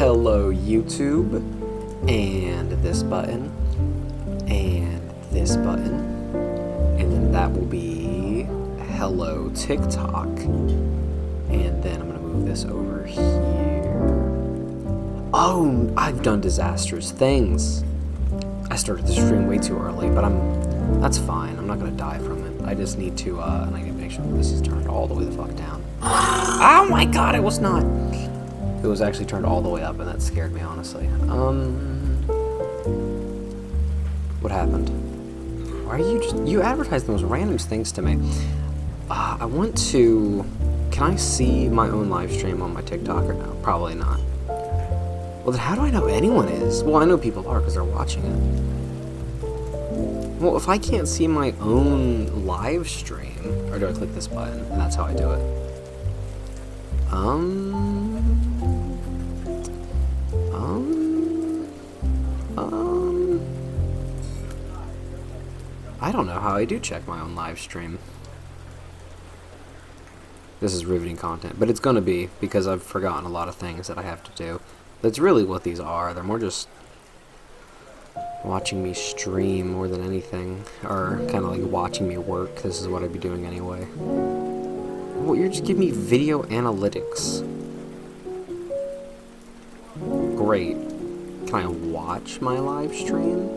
hello YouTube, and this button, and this button, and then that will be hello TikTok, and then I'm going to move this over here. Oh, I've done disastrous things. I started the stream way too early, but that's fine. I'm not going to die from it. I just need to, and I need to make sure this is turned all the way the fuck down. Oh my god, it was not! It was actually turned all the way up, and that scared me, honestly. What happened? Why are you advertise the most random things to me. I want to... Can I see my own live stream on my TikTok or no? Probably not. Well, then how do I know anyone is? Well, I know people are because they're watching it. Well, if I can't see my own live stream, or do I click this button? And that's how I do it. I don't know how I do check my own live stream. This is riveting content, but it's gonna be because I've forgotten a lot of things that I have to do. That's really what these are. They're more just watching me stream more than anything, or kind of like watching me work. This is what I'd be doing anyway. Well, you're just giving me video analytics. Great. Can I watch my live stream?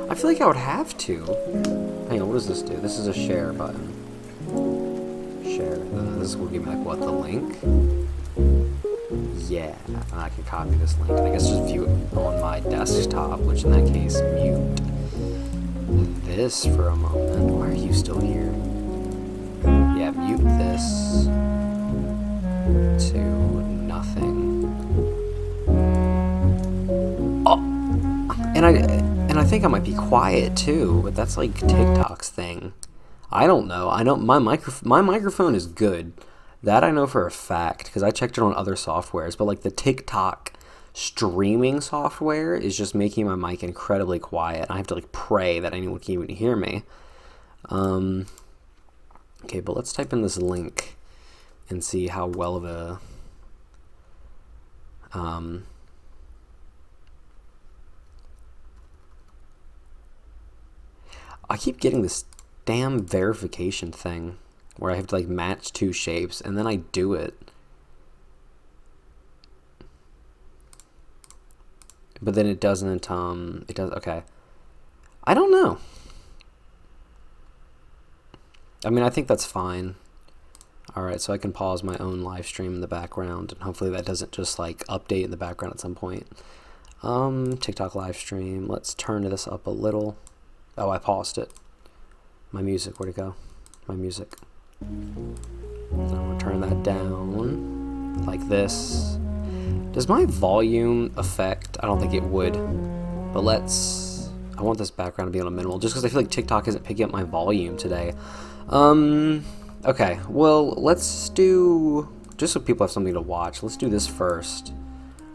I feel like I would have to. Hang on, what does this do? This is a share button. Share. This will give me, like, what, the link? Yeah, and I can copy this link, and I guess just view it on my desktop, which in that case, mute this for a moment. Why are you still here? Yeah, mute this to nothing. Oh! And I think I might be quiet too, but that's like TikTok's thing. I don't know. I know my microphone is good. That I know for a fact, because I checked it on other softwares, but like the TikTok streaming software is just making my mic incredibly quiet. I have to like pray that anyone can even hear me. Okay, but let's type in this link and see how well of a I keep getting this damn verification thing where I have to like match two shapes, and then I do it. But then it doesn't, okay. I don't know. I mean, I think that's fine. Alright, so I can pause my own live stream in the background, and hopefully that doesn't just like update in the background at some point. TikTok live stream. Let's turn this up a little. Oh, I paused it. My music, where'd it go? My music. I'm gonna turn that down like this. Does my volume affect? I don't think it would, but I want this background to be on a minimal just because I feel like TikTok isn't picking up my volume today. Okay, well, let's do, just so people have something to watch, let's do this first.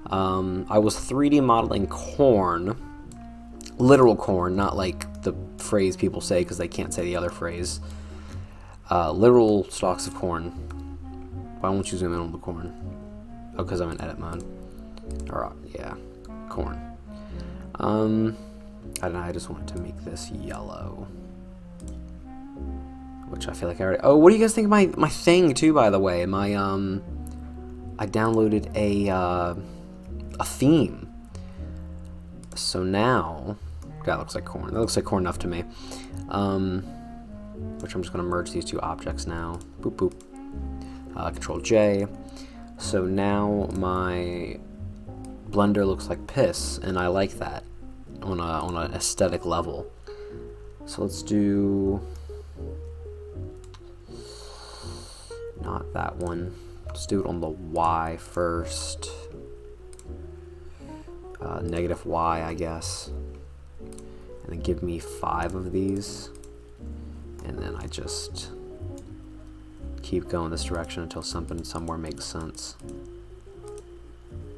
I was 3D modeling corn, literal corn, not like the phrase people say because they can't say the other phrase. Literal stalks of corn. Why won't you zoom in on the corn? Oh, because I'm in edit mode. Or, yeah, corn. I don't know, I just wanted to make this yellow. Which I feel like I already... Oh, what do you guys think of my thing, too, by the way? I downloaded a theme. So now... That looks like corn. That looks like corn enough to me. Which I'm just going to merge these two objects now. Boop, boop. Control J. So now my Blender looks like piss, and I like that on an aesthetic level. So let's do... Not that one. Let's do it on the Y first. Negative Y, I guess. And then give me 5 of these. And then I just keep going this direction until something somewhere makes sense.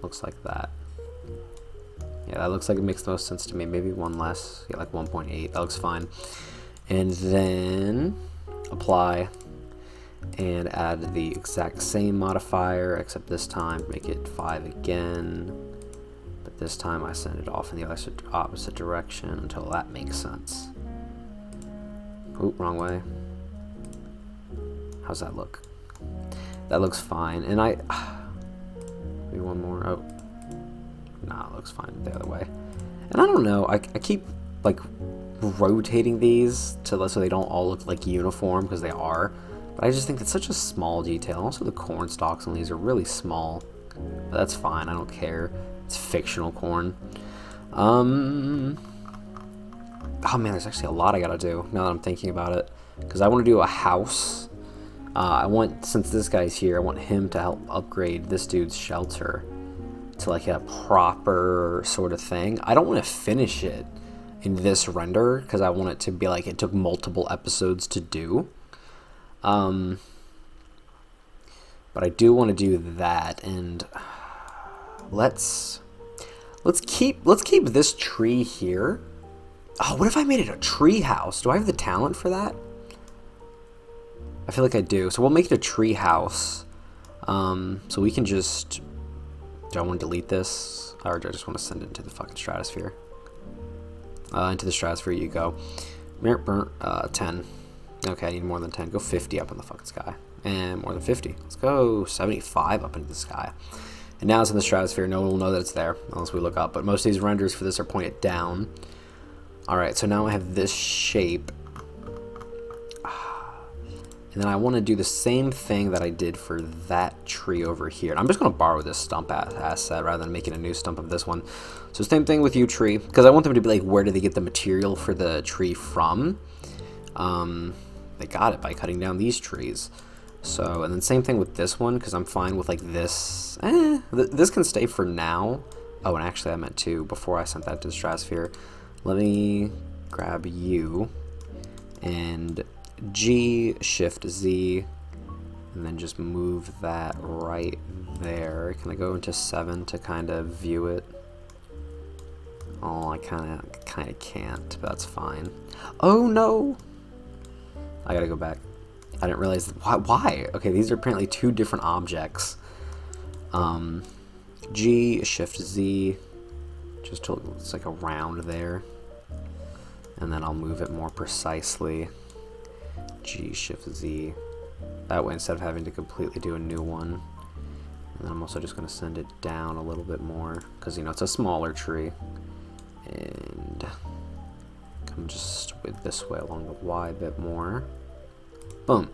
Looks like that. Yeah, that looks like it makes the most sense to me. Maybe one less. Yeah, like 1.8. That looks fine. And then apply. and add the exact same modifier, except this time make it 5 again. But this time I send it off in the opposite direction until that makes sense. Oop, wrong way. How's that look? That looks fine. And maybe one more. Oh, nah, it looks fine the other way. And I don't know. I keep like rotating these so they don't all look like uniform, because they are. But I just think it's such a small detail. Also, the corn stalks on these are really small. But that's fine. I don't care. It's fictional corn. Oh man, there's actually a lot I gotta do now that I'm thinking about it. Because I want to do a house. Since this guy's here, I want him to help upgrade this dude's shelter to like a proper sort of thing. I don't want to finish it in this render because I want it to be like it took multiple episodes to do. But I do want to do that, and let's keep this tree here. Oh, what if I made it a tree house? Do I have the talent for that? I feel like I do. So we'll make it a tree house. So we can just... Do I want to delete this? Or do I just want to send it into the fucking stratosphere? Into the stratosphere you go. 10. Okay, I need more than 10. Go 50 up in the fucking sky. And more than 50. Let's go 75 up into the sky. And now it's in the stratosphere. No one will know that it's there unless we look up. But most of these renders for this are pointed down. Alright, so now I have this shape. And then I want to do the same thing that I did for that tree over here. And I'm just going to borrow this stump asset rather than making a new stump of this one. So same thing with you, tree. Because I want them to be like, where do they get the material for the tree from? They got it by cutting down these trees. So, and then same thing with this one, because I'm fine with like this. This can stay for now. Oh, and actually I meant to, before I sent that to the stratosphere, let me grab you and G, Shift Z, and then just move that right there. Can I go into 7 to kind of view it? Oh, I kind of can't, but that's fine. Oh no! I gotta go back. I didn't realize why. Okay, these are apparently two different objects. G, Shift Z, just till it's like around there, and then I'll move it more precisely. G, Shift Z. That way, instead of having to completely do a new one. And then I'm also just going to send it down a little bit more, because, you know, it's a smaller tree. And come just with this way along the Y a bit more. Boom.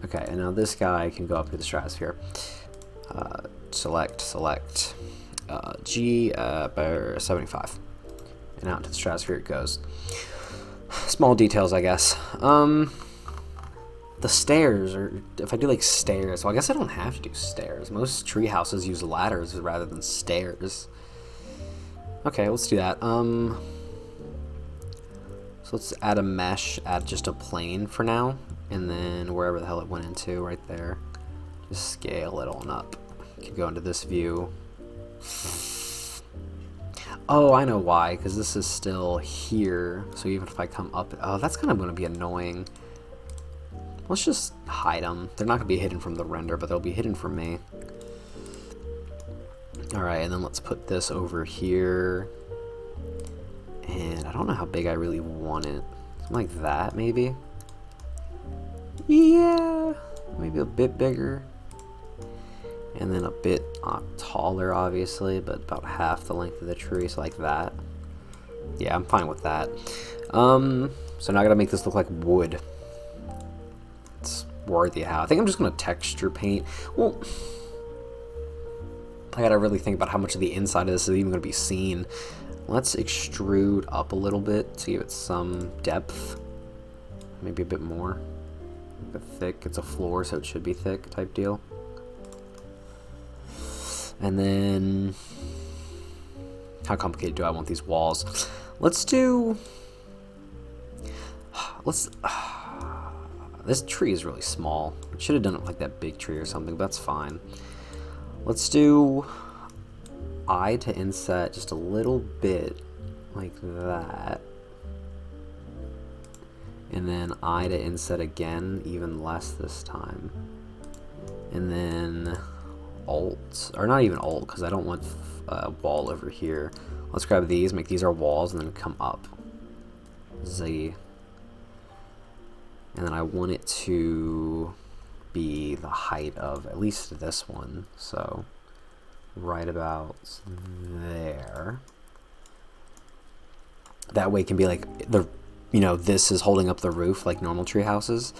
Okay, and now this guy can go up to the stratosphere. Select. G, 75. And out to the stratosphere it goes. Small details, I guess. The stairs, or if I do like stairs, well, I guess I don't have to do stairs. Most tree houses use ladders rather than stairs. Okay, let's do that. So let's add a mesh, add just a plane for now, and then wherever the hell it went into, right there, just scale it on up. You can go into this view. Oh, I know why, because this is still here, so even if I come up... Oh, that's kind of going to be annoying. Let's just hide them. They're not going to be hidden from the render, but they'll be hidden from me. Alright, and then let's put this over here. And I don't know how big I really want it. Something like that, maybe? Yeah, maybe a bit bigger. And then a bit taller, obviously, but about half the length of the tree, so like that. Yeah, I'm fine with that. So now I gotta make this look like wood. It's worthy how. I think I'm just gonna texture paint. Well, I gotta really think about how much of the inside of this is even gonna be seen. Let's extrude up a little bit to give it some depth. Maybe a bit more. A thick, it's a floor, so it should be thick type deal. And then, how complicated do I want these walls? Let's do, this tree is really small. I should have done it like that big tree or something, but that's fine. Let's do eye to inset just a little bit like that. and then I to inset again, even less this time. And then alt, or not even alt, because I don't want a wall over here. Let's grab these, make these our walls, and then come up. Z. And then I want it to be the height of at least this one. So right about there. That way it can be like the, you know, this is holding up the roof like normal tree houses.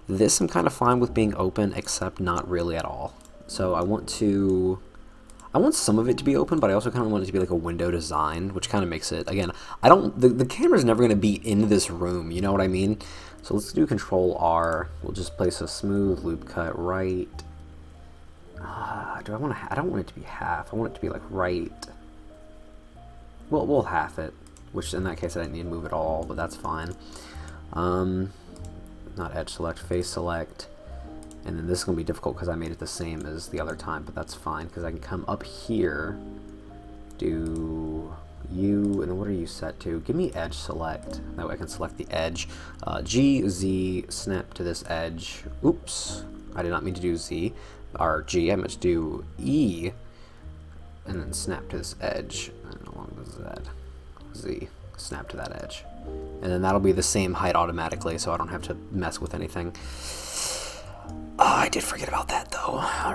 This I'm kind of fine with being open, except not really at all. So I want some of it to be open, but I also kind of want it to be like a window design, which kind of makes it, again, the camera's never going to be in this room, you know what I mean? So let's do Control R. We'll just place a smooth loop cut right. I don't want it to be half. I want it to be like right. Well, we'll half it, which in that case I didn't need to move it all, but that's fine. Not edge select, face select. And then this is going to be difficult because I made it the same as the other time, but that's fine because I can come up here, do U, and then what are you set to? Give me edge select. That way I can select the edge. G, Z, snap to this edge. Oops, I did not mean to do Z, or G, I meant to do E, and then snap to this edge. And how long was that? Z, snap to that edge. And then that'll be the same height automatically, so I don't have to mess with anything. Oh, I did forget about that, though. How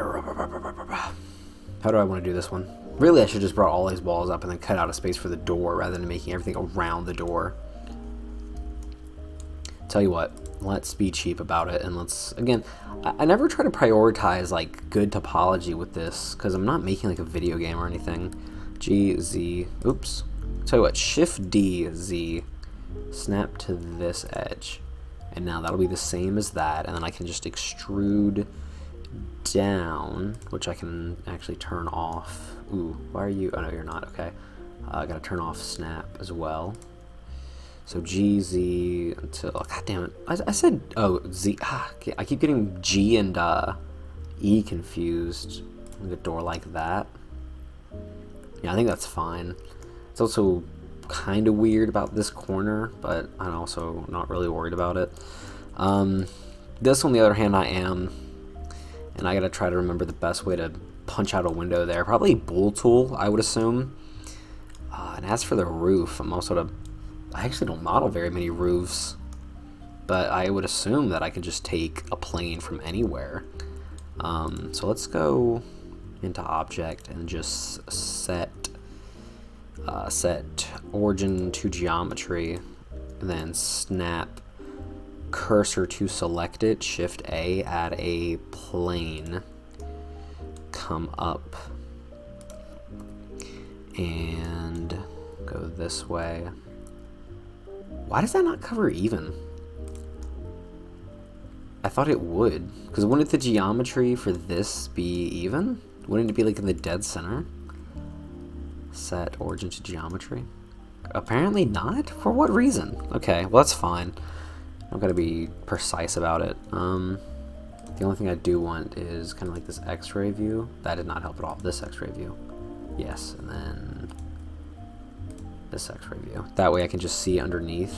do I want to do this one? Really, I should just brought all these walls up and then cut out a space for the door rather than making everything around the door. Tell you what, let's be cheap about it, and let's, again, I never try to prioritize, like, good topology with this, because I'm not making, like, a video game or anything. G, Z, oops. Tell you what, Shift D, Z, snap to this edge. And now that'll be the same as that, and then I can just extrude down, which I can actually turn off. Ooh, why are you? Oh no, you're not. Okay, I gotta turn off snap as well. So G, Z until. Oh, God damn it! I said Z. I keep getting G and E confused with a door like that. Yeah, I think that's fine. It's also kind of weird about this corner, but I'm also not really worried about it. This, on the other hand, I am, and I gotta try to remember the best way to punch out a window there. Probably bool tool, I would assume. And as for the roof, I actually don't model very many roofs, but I would assume that I could just take a plane from anywhere. So let's go into object and just set origin to geometry, and then snap cursor to select it, Shift A, add a plane, come up and go this way. Why does that not cover even? I thought it would, because wouldn't the geometry for this be even? Wouldn't it be like in the dead center? Set origin to geometry. Apparently not? For what reason? Okay, well that's fine. I'm gonna be precise about it. The only thing I do want is kind of like this X-ray view. That did not help at all. This X-ray view. Yes, and then this X-ray view. That way I can just see underneath.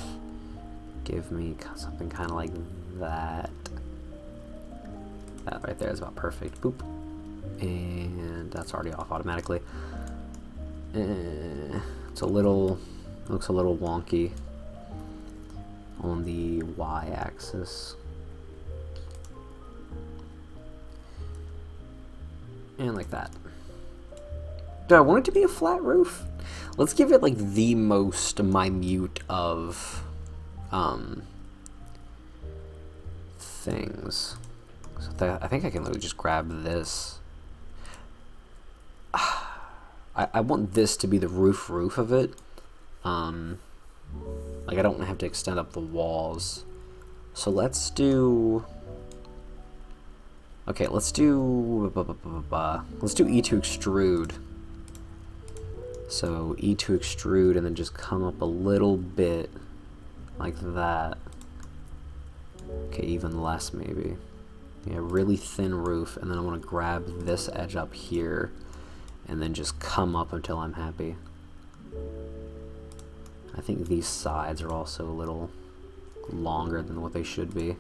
Give me something kind of like that. That right there is about perfect. Boop. And that's already off automatically. It's a little, looks a little wonky on the y-axis. And like that. Do I want it to be a flat roof? Let's give it like the most minute of things. So I think I can literally just grab this. I want this to be the roof of it. Like I don't have to extend up the walls. So let's do. Okay, let's do E to extrude. So E to extrude, and then just come up a little bit like that. Okay, even less maybe. Yeah, really thin roof, and then I want to grab this edge up here, and then just come up until I'm happy. I think these sides are also a little longer than what they should be.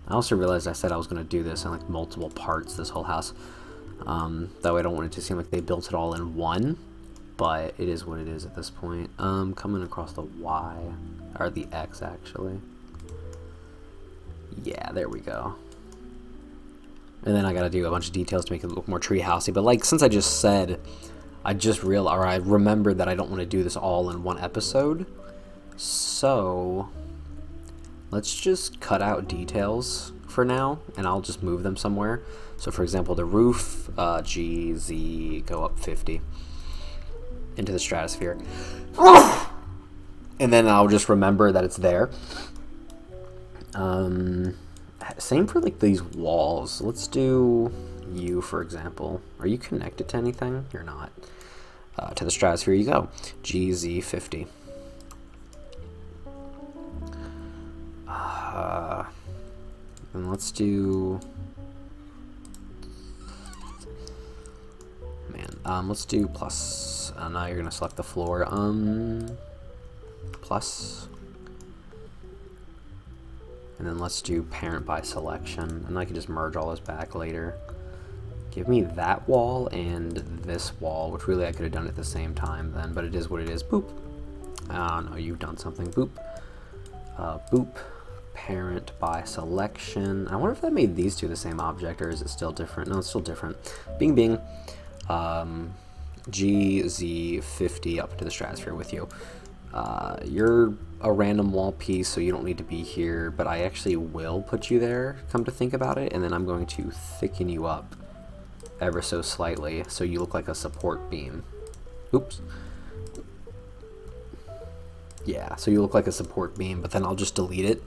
I also realized I said I was going to do this in like multiple parts, this whole house. That way I don't want it to seem like they built it all in one, but it is what it is at this point. Coming across the Y, or the X actually. Yeah, there we go. And then I gotta do a bunch of details to make it look more treehousey. But like, since I just said, I remembered that I don't want to do this all in one episode. So let's just cut out details for now, and I'll just move them somewhere. So for example, the roof, G, Z, go up 50 into the stratosphere. And then I'll just remember that it's there. Same for like these walls. Let's do you, for example. Are you connected to anything? You're not. To the stratosphere you go. GZ 50. And let's do. Man, let's do plus. Now you're gonna select the floor. Plus. And then let's do parent by selection, and I can just merge all those back later. Give me that wall and this wall, which really I could have done at the same time then, but it is what it is. Boop. Oh no, you've done something. Boop. Boop. Parent by selection. I wonder if that made these two the same object, or is it still different? No, it's still different. Bing bing. GZ50 up to the stratosphere with you. You're a random wall piece, so you don't need to be here, but I actually will put you there, come to think about it, and then I'm going to thicken you up ever so slightly so you look like a support beam. Oops. Yeah, so you look like a support beam, but then I'll just delete it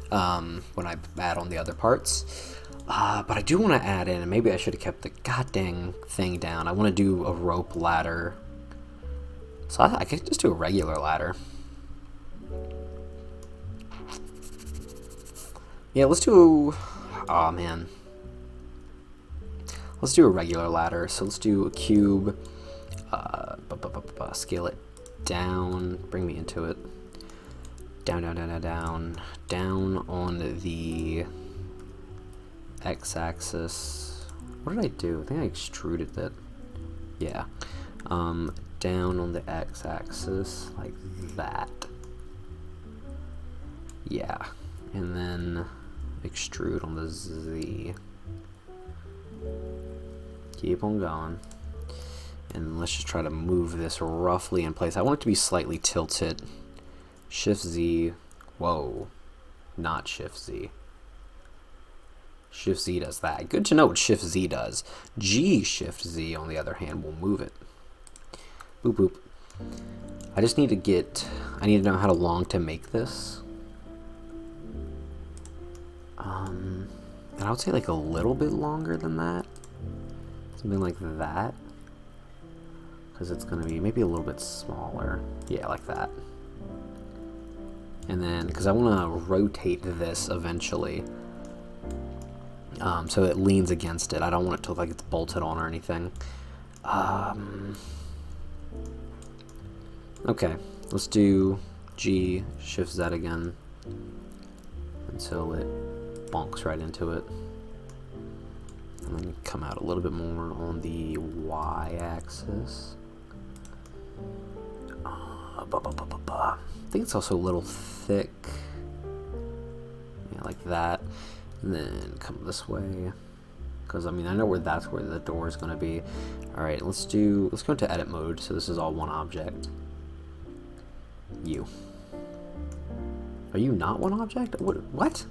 when I add on the other parts. But I do want to add in, and maybe I should have kept the goddamn thing down. I want to do a rope ladder. So I could just do a regular ladder. Yeah, let's do... Oh, man. Let's do a regular ladder. So let's do a cube. Scale it down. Bring me into it. Down, down, down, down, down. Down on the x-axis. What did I do? I think I extruded it. Yeah. Down on the x-axis like that. Yeah. And then extrude on the z. Keep on going. And let's just try to move this roughly in place. I want it to be slightly tilted. Shift Z. Whoa. Not Shift Z. Shift Z does that. Good to know what Shift Z does. G Shift Z, on the other hand, will move it. Boop boop. I just need to get... I need to know how long to make this. And I would say like a little bit longer than that. Something like that. Because it's going to be maybe a little bit smaller. Yeah, like that. And then, because I want to rotate this eventually. So it leans against it. I don't want it to look like it's bolted on or anything. Okay, let's do G, Shift Z again. Until it bonks right into it. And then come out a little bit more on the y-axis. I think it's also a little thick. Yeah, like that. And then come this way. Because, I mean, I know where that's where the door is going to be. Alright, let's go into edit mode. So this is all one object. You. Are you not one object? What?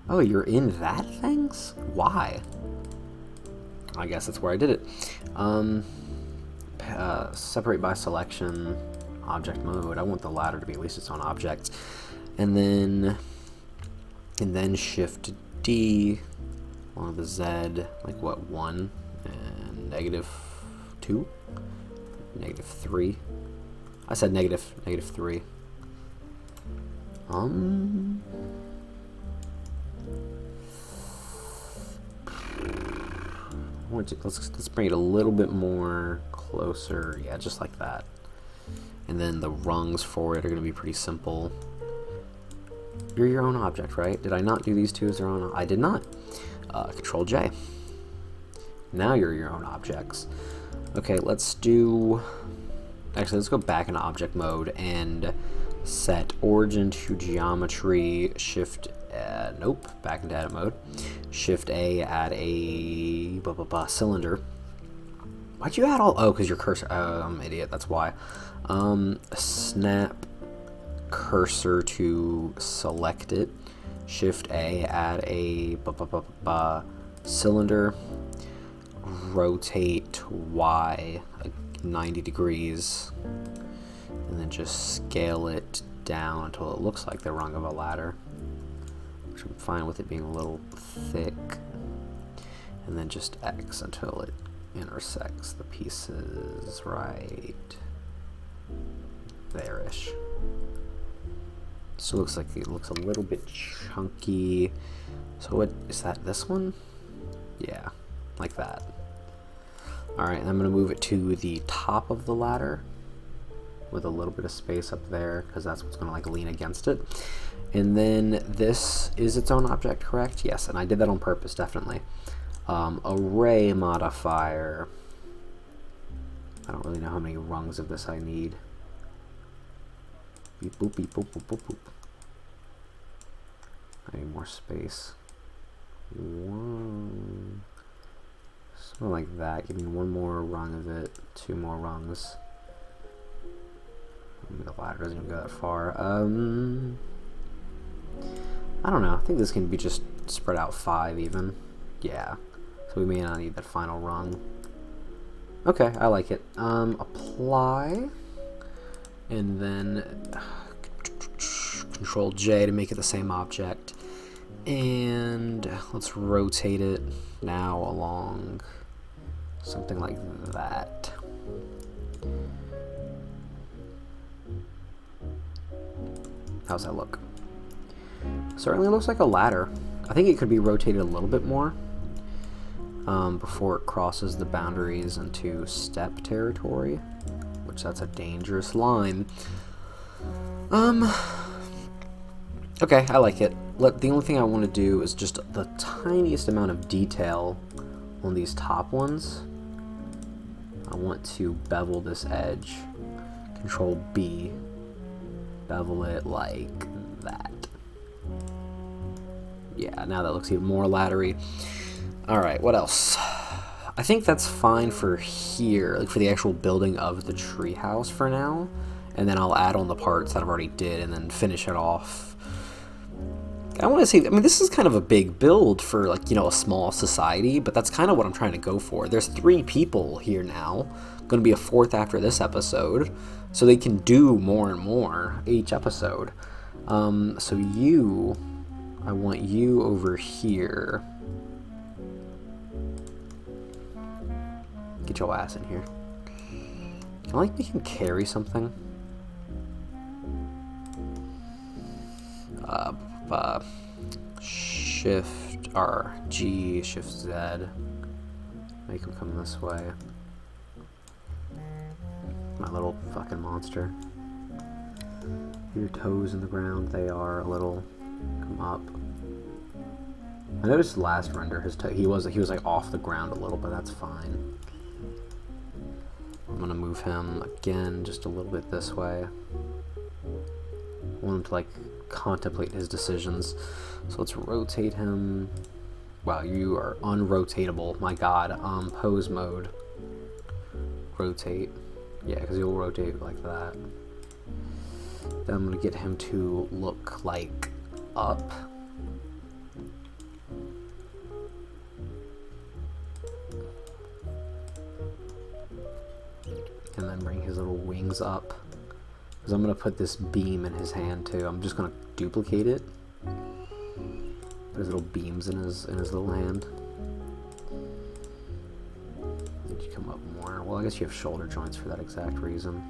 Oh, you're in that things? Why? I guess that's where I did it. Separate by selection, object mode. I want the ladder to be at least its own object. And then Shift D along the Z, like what, 1 and -2? -3? I said -3. Let's bring it a little bit more closer. Yeah, just like that. And then the rungs for it are going to be pretty simple. You're your own object, right? Did I not do these two as their own? I did not. Control J. Now you're your own objects. Okay, let's do... Actually, let's go back into object mode and set origin to geometry, shift... nope, back into edit mode. Shift A, add a cylinder. Why'd you add all... Oh, because your cursor... I'm an idiot, that's why. Snap cursor to select it. Shift A, add a cylinder. Rotate Y 90 degrees. And then just scale it down until it looks like the rung of a ladder. Which I'm fine with it being a little thick. And then just X until it intersects the pieces right there-ish. So it looks like it looks a little bit chunky. So what is that? This one? Yeah, like that. Alright, and I'm going to move it to the top of the ladder with a little bit of space up there because that's what's going to like lean against it. And then this is its own object, correct? Yes, and I did that on purpose, definitely. Array modifier. I don't really know how many rungs of this I need. Beep boop beep boop boop boop boop. I need more space. One. Something like that. Give me one more rung of it. Two more rungs. The ladder doesn't even go that far. I don't know. I think this can be just spread out 5 even. Yeah. So we may not need that final rung. Okay, I like it. Apply. And then Control J to make it the same object. And let's rotate it now along something like that. How's that look? Certainly looks like a ladder. I think it could be rotated a little bit more before it crosses the boundaries into step territory, which that's a dangerous line. Okay, I like it. The only thing I want to do is just the tiniest amount of detail on these top ones. I want to bevel this edge. Control B. Bevel it like that. Yeah, now that looks even more laddery. Alright, what else? I think that's fine for here, like for the actual building of the treehouse for now. And then I'll add on the parts that I've already did and then finish it off. I want to see, I mean, this is kind of a big build for, like, you know, a small society, but that's kind of what I'm trying to go for. There's 3 people here now, going to be a 4th after this episode, so they can do more and more each episode. So I want you over here. Get your ass in here. I like we can carry something. Shift R, G, Shift Z. Make him come this way. My little fucking monster. Your toes in the ground, they are a little. Come up. I noticed last render he was like off the ground a little, but that's fine. I'm gonna move him again just a little bit this way. I want him to like contemplate his decisions. So let's rotate him. Wow, you are unrotatable. My god. Pose mode. Rotate. Yeah, because he'll rotate like that. Then I'm gonna get him to look like up. And then bring his little wings up. Because I'm going to put this beam in his hand too. I'm just going to duplicate it. There's little beams in his little hand. Did you come up more? Well, I guess you have shoulder joints for that exact reason.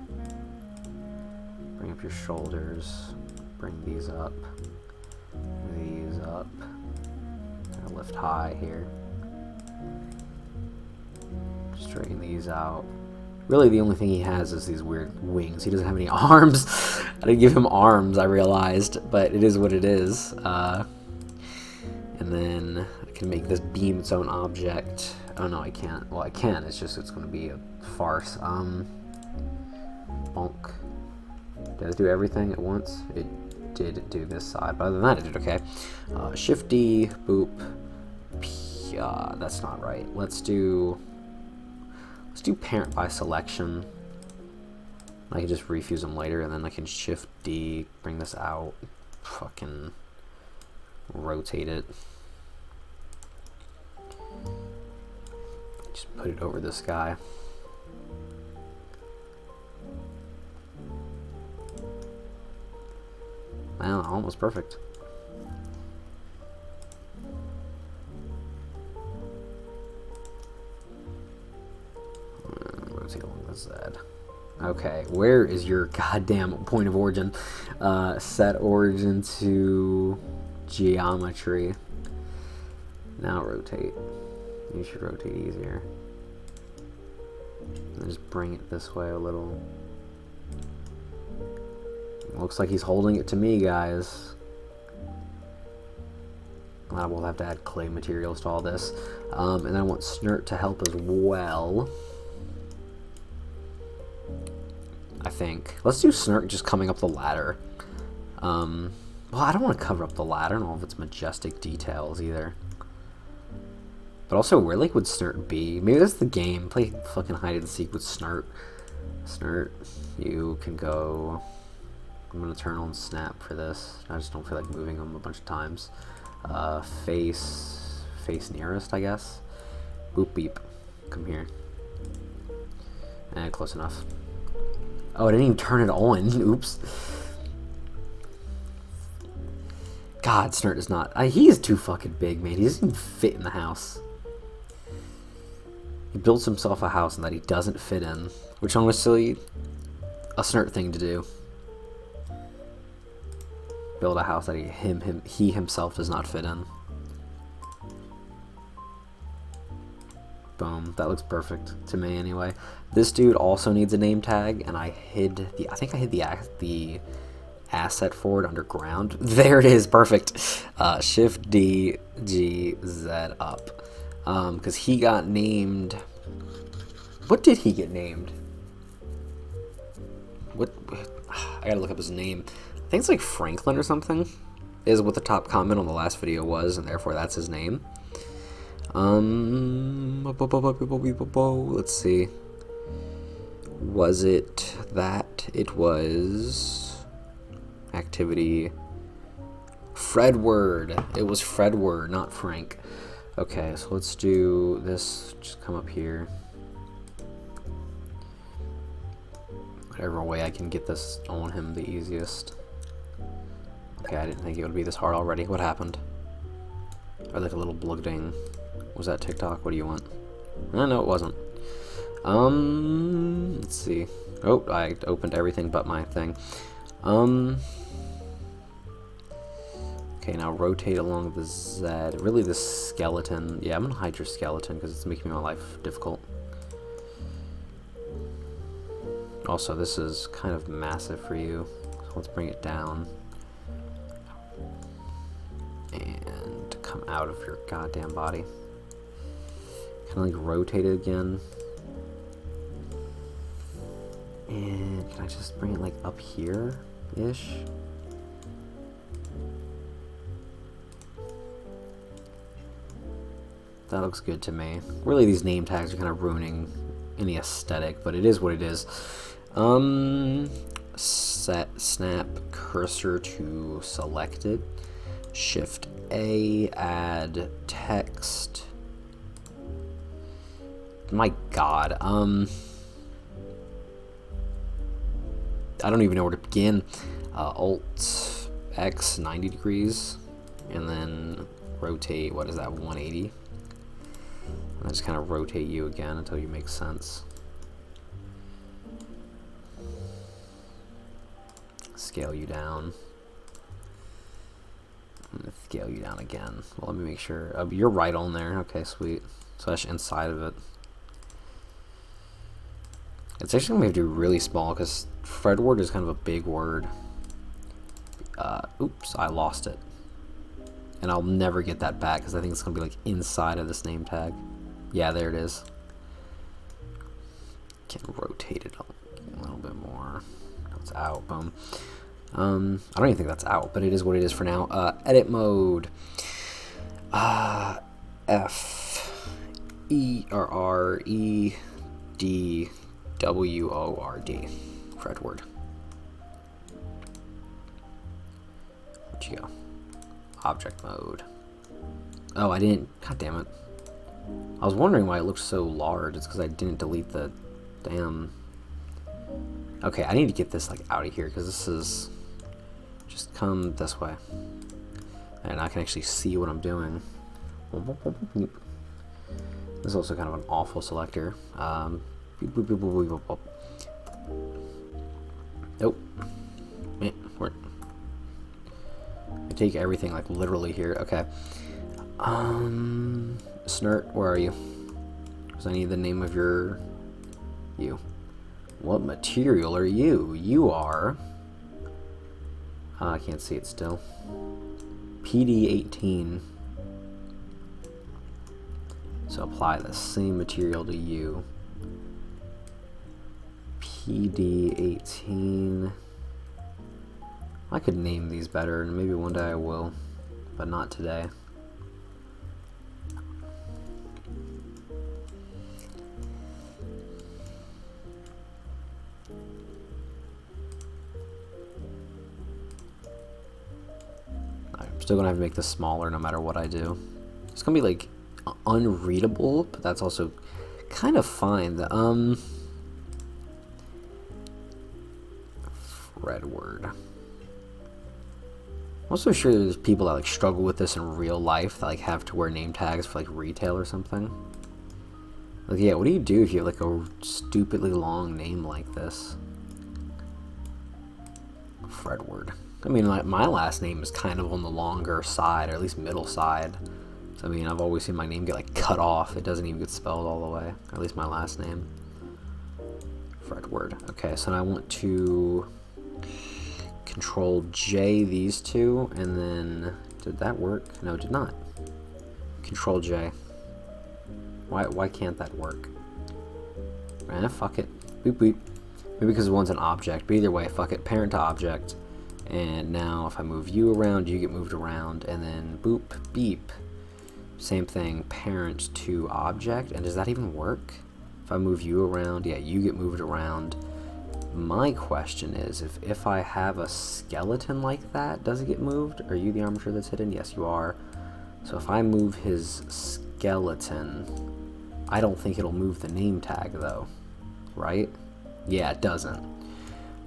Bring up your shoulders. Bring these up. These up. Kind of lift high here. Straighten these out. Really, the only thing he has is these weird wings. He doesn't have any arms. I didn't give him arms, I realized, but it is what it is. And then I can make this beam its own object. Oh no, I can't. Well, I can. It's just it's going to be a farce. Bonk. Did I do everything at once? It did do this side, but other than that, it did okay. Shift D, boop. That's not right. Let's do parent by selection. I can just refuse them later, and then I can Shift D, bring this out, fucking rotate it. Just put it over this guy. Wow, almost perfect. Rotate along the Z. Okay, where is your goddamn point of origin? Set origin to geometry. Now rotate. You should rotate easier. And just bring it this way a little. Looks like he's holding it to me, guys. We'll have to add clay materials to all this. And I want Snert to help as well. I think. Let's do Snert just coming up the ladder. Well, I don't want to cover up the ladder. I don't know if it's majestic details either. But also, where like would Snert be? Maybe that's the game. Play fucking hide and seek with Snert. Snert, you can go. I'm gonna turn on snap for this. I just don't feel like moving him a bunch of times. Face nearest, I guess. Boop beep. Come here. Close enough. Oh, I didn't even turn it on. Oops. God, Snert is not. He is too fucking big, man. He doesn't even fit in the house. He builds himself a house and that he doesn't fit in, which honestly, a Snert thing to do. Build a house that he himself does not fit in. Boom. That looks perfect to me anyway. This dude also needs a name tag, and I think I hid the asset for it underground. There it is. Perfect. Shift D, G, Z up. Because he got named. What did he get named? What? I gotta look up his name. I think it's like Franklin or something, is what the top comment on the last video was, and therefore that's his name. Let's see. Was it that? It was activity Fredward. It was Fredward, not Frank. Okay, so let's do this. Just come up here. Whatever way I can get this on him the easiest. Okay, I didn't think it would be this hard already. What happened? Or like a little blugding. Was that TikTok? What do you want? No, it wasn't. Let's see. Oh, I opened everything but my thing. Okay, now rotate along the Z. Really, the skeleton. Yeah, I'm gonna hide your skeleton because it's making my life difficult. Also, this is kind of massive for you. So let's bring it down. And come out of your goddamn body. Kind of like rotate it again. And can I just bring it like up here-ish? That looks good to me. Really, these name tags are kind of ruining any aesthetic, but it is what it is. Set snap cursor to selected. Shift A, add text. My God, I don't even know where to begin. Alt X 90 degrees, and then rotate. What is that? 180. And I just kind of rotate you again until you make sense. Scale you down. I'm gonna scale you down again. Well, let me make sure. You're right on there. Okay, sweet. So that's inside of it. It's actually going to be really small because Fredward is kind of a big word. Oops, I lost it. And I'll never get that back because I think it's going to be like inside of this name tag. Yeah, there it is. Can rotate it a little bit more. It's out. Boom. I don't even think that's out, but it is what it is for now. Edit mode. F-E-R-R-E-D-W-O-R-D. Fredward. Where'd you go? Object mode. Oh, I didn't. God damn it. I was wondering why it looked so large. It's because I didn't delete the damn. Okay, I need to get this like out of here because this is. Just come this way. And I can actually see what I'm doing. This is also kind of an awful selector. Nope. I take everything like literally here. Okay. Snert, where are you? Because I need the name of you. What material are you? You are. I can't see it still. PD18. So apply the same material to you. PD18. I could name these better, and maybe one day I will, but not today. I'm still gonna have to make this smaller no matter what I do. It's gonna be like unreadable, but that's also kind of fine. Fredward. I'm also sure there's people that like struggle with this in real life that like have to wear name tags for like retail or something. Like, yeah, what do you do if you have like a stupidly long name like this? Fredward. I mean, like, my last name is kind of on the longer side, or at least middle side. So, I mean, I've always seen my name get like cut off. It doesn't even get spelled all the way. Or at least my last name. Fredward. Okay, so now I want to Control J these two, and then did that work? No, it did not. Control J. Why can't that work? Fuck it. Boop boop. Maybe because one's an object, but either way, fuck it. Parent to object. And now if I move you around, you get moved around, and then boop, beep. Same thing, parent to object. And does that even work? If I move you around, yeah, you get moved around. My question is, if I have a skeleton like that, does it get moved? Are you the armature that's hidden? Yes, you are. So if I move his skeleton, I don't think it'll move the name tag, though. Right? Yeah, it doesn't.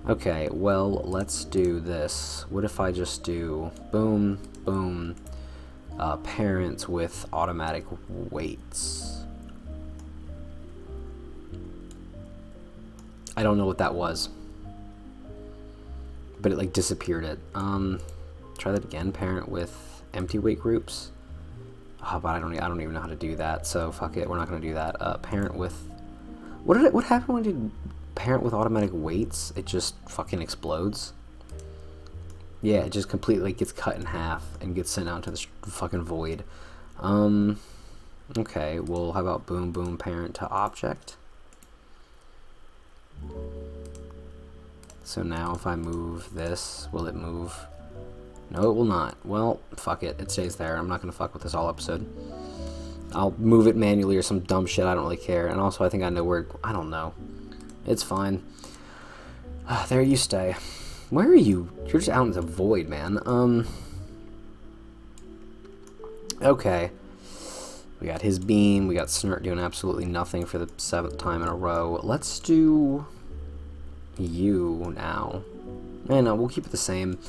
Okay, well, let's do this. What if I just do boom, boom, parents with automatic weights? I don't know what that was, but it like disappeared it. Try that again. Parent with empty weight groups. Oh, but I don't even know how to do that. So fuck it. We're not gonna do that. Parent with. What happened when I did parent with automatic weights? It just fucking explodes. Yeah, it just completely gets cut in half and gets sent out to the fucking void. Okay. Well, how about boom boom parent to object? So now if I move this, will it move? No, it will not. Well, fuck it. It stays there. I'm not going to fuck with this all episode. I'll move it manually or some dumb shit. I don't really care. And also, I think I know where... I don't know. It's fine. There you stay. Where are you? You're just out in the void, man. Okay. We got his beam. We got Snert doing absolutely nothing for the 7th time in a row. Let's do you now. And we'll keep it the same.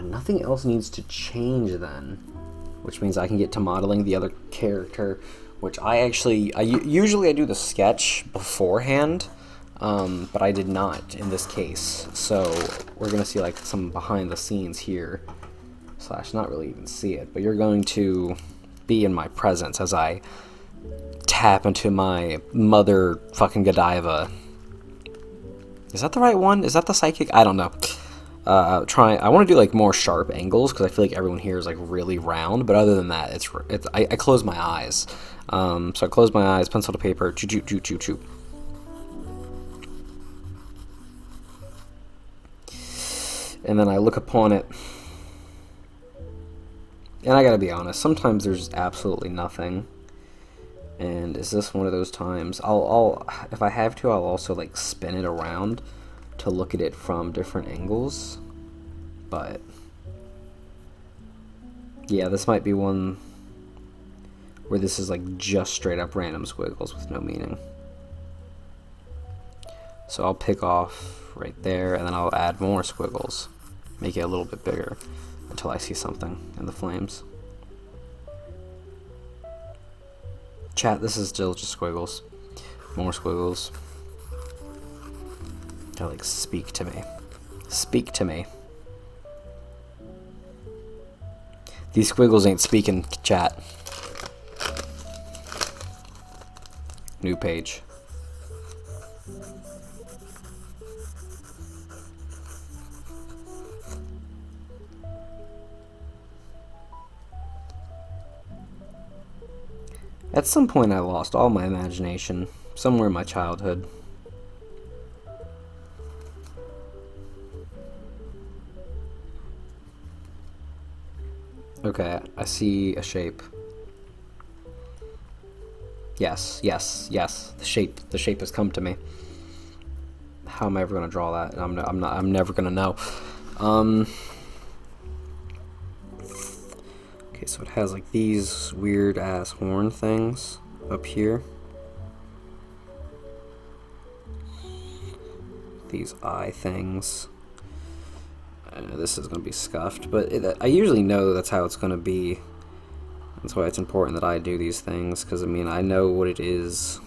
Nothing else needs to change then, which means I can get to modeling the other character, which usually I do the sketch beforehand, but I did not in this case. So we're gonna see like some behind the scenes here, / not really even see it, but you're going to be in my presence as I tap into my mother fucking Godiva Is that the right one? Is that the psychic? I don't know. I want to do like more sharp angles because I feel like everyone here is like really round. But other than that, I close my eyes. So I close my eyes, pencil to paper, choo choo choo choo choo. And then I look upon it. And I gotta be honest, sometimes there's absolutely nothing. And is this one of those times? I'll if I have to, I'll also like spin it around to look at it from different angles. But yeah, this might be one where this is like just straight up random squiggles with no meaning. So I'll pick off right there, and then I'll add more squiggles, make it a little bit bigger until I see something in the flames. Chat, this is still just squiggles. More squiggles. Gotta like speak to me. Speak to me. These squiggles ain't speaking, chat. New page. At some point I lost all my imagination, somewhere in my childhood. Okay, I see a shape. Yes, yes, yes. The shape has come to me. How am I ever gonna draw that? I'm never gonna know. Okay, so it has like these weird ass horn things up here. These eye things. This is going to be scuffed, but I usually know that's how it's going to be. That's why it's important that I do these things, because I mean, I know what it is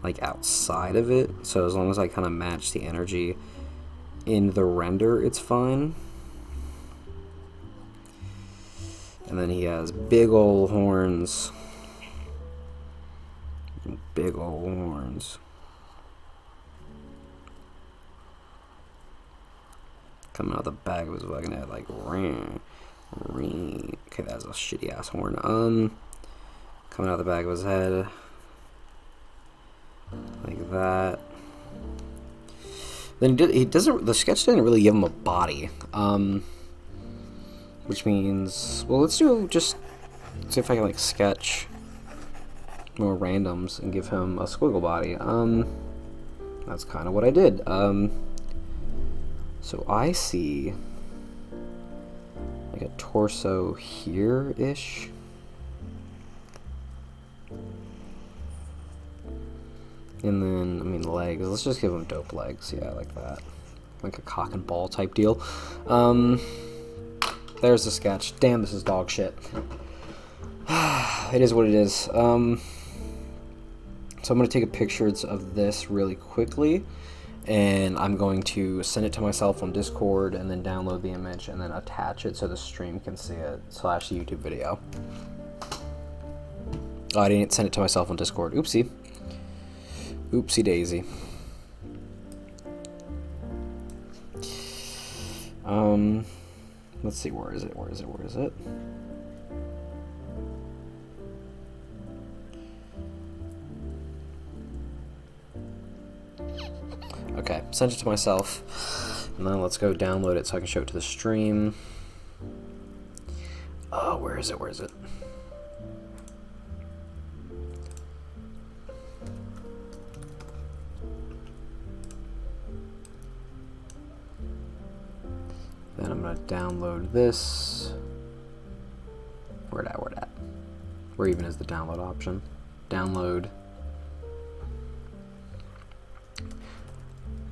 like outside of it, so as long as I kind of match the energy in the render, it's fine. And then he has big old horns. Big old horns. Coming out the back of his fucking head like ring, ring. Okay, that's a shitty ass horn. Coming out the back of his head like that. Then he doesn't. The sketch didn't really give him a body. Which means, well, let's just see if I can like sketch more randoms and give him a squiggle body. That's kind of what I did. So I see like a torso here-ish. And then, I mean, legs. Let's just give him dope legs. Yeah, like that. Like a cock and ball type deal. There's the sketch. Damn, this is dog shit. It is what it is. So I'm going to take a picture of this really quickly. And I'm going to send it to myself on Discord and then download the image and then attach it so the stream can see it / YouTube video. Oh, I didn't send it to myself on Discord. Oopsie. Oopsie daisy. Let's see, where is it? Okay, send it to myself. And then let's go download it so I can show it to the stream. Oh, where is it? Then I'm gonna download this. Where at? Where even is the download option? Download.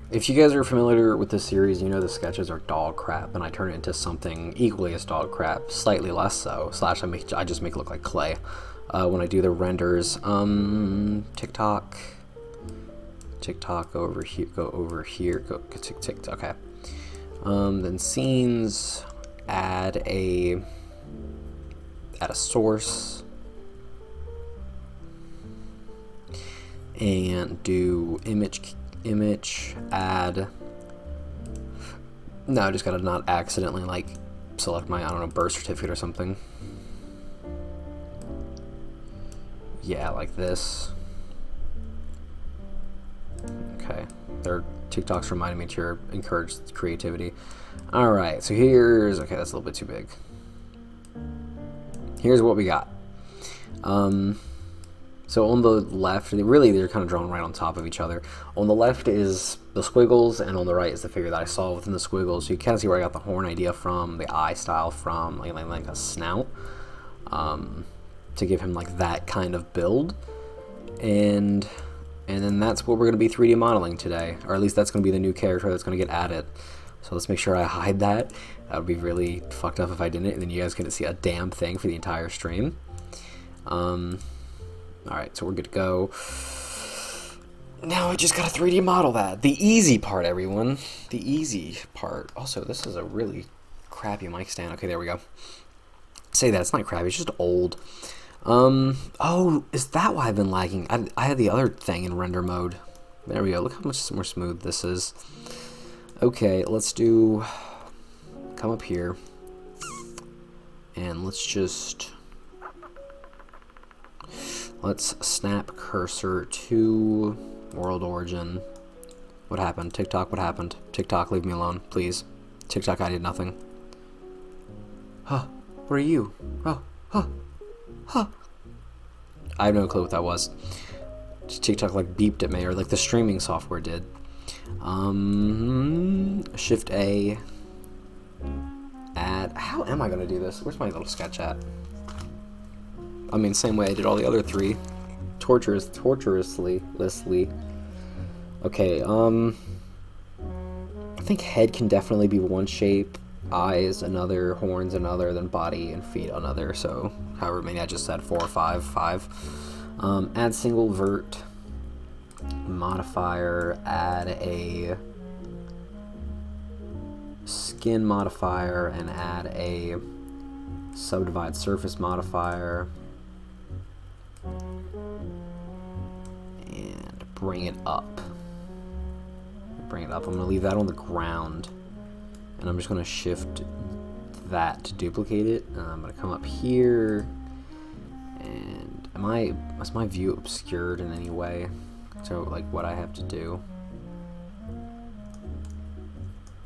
If you guys are familiar with this series, you know the sketches are dog crap, and I turn it into something equally as dog crap, slightly less so. / I just make it look like clay when I do the renders. TikTok over here, go over here, go TikTok. Okay. Then scenes, add a source, and do image image, add. No, I just gotta not accidentally like select my, I don't know, birth certificate or something. Yeah, like this. Okay, their TikToks reminding me to encourage creativity. All right, so here's, okay, that's a little bit too big. Here's what we got. So on the left, really they're kind of drawn right on top of each other. On the left is the squiggles, and on the right is the figure that I saw within the squiggles. So you kind of see where I got the horn idea from, the eye style from, like a snout, to give him like that kind of build. And then that's what we're going to be 3D modeling today, or at least that's going to be the new character that's going to get added. So let's make sure I hide that. That would be really fucked up if I didn't, and then you guys couldn't see a damn thing for the entire stream. Alright, so we're good to go. Now I just gotta 3D model that. The easy part, everyone. The easy part. Also, this is a really crappy mic stand. Okay, there we go. Say that, it's not crappy, it's just old. Oh, is that why I've been lagging? I had the other thing in render mode. There we go, look how much more smooth this is. Okay, let's do... Come up here. And let's just... Let's snap cursor to world origin. What happened? TikTok, what happened? TikTok, leave me alone, please. TikTok, I did nothing. Huh, what are you? Oh, huh, huh. I have no clue what that was. Just TikTok like beeped at me, or like the streaming software did. Shift A. Add. How am I gonna do this? Where's my little sketch at? I mean, same way I did all the other three. Torturously. Okay, I think head can definitely be one shape, eyes another, horns another, then body and feet another, so however many I just said, 4 or 5. Add single vert modifier, add a skin modifier, and add a subdivide surface modifier. And bring it up. I'm going to leave that on the ground. And I'm just going to shift that to duplicate it. I'm going to come up here. And is my view obscured in any way? So, like, what I have to do?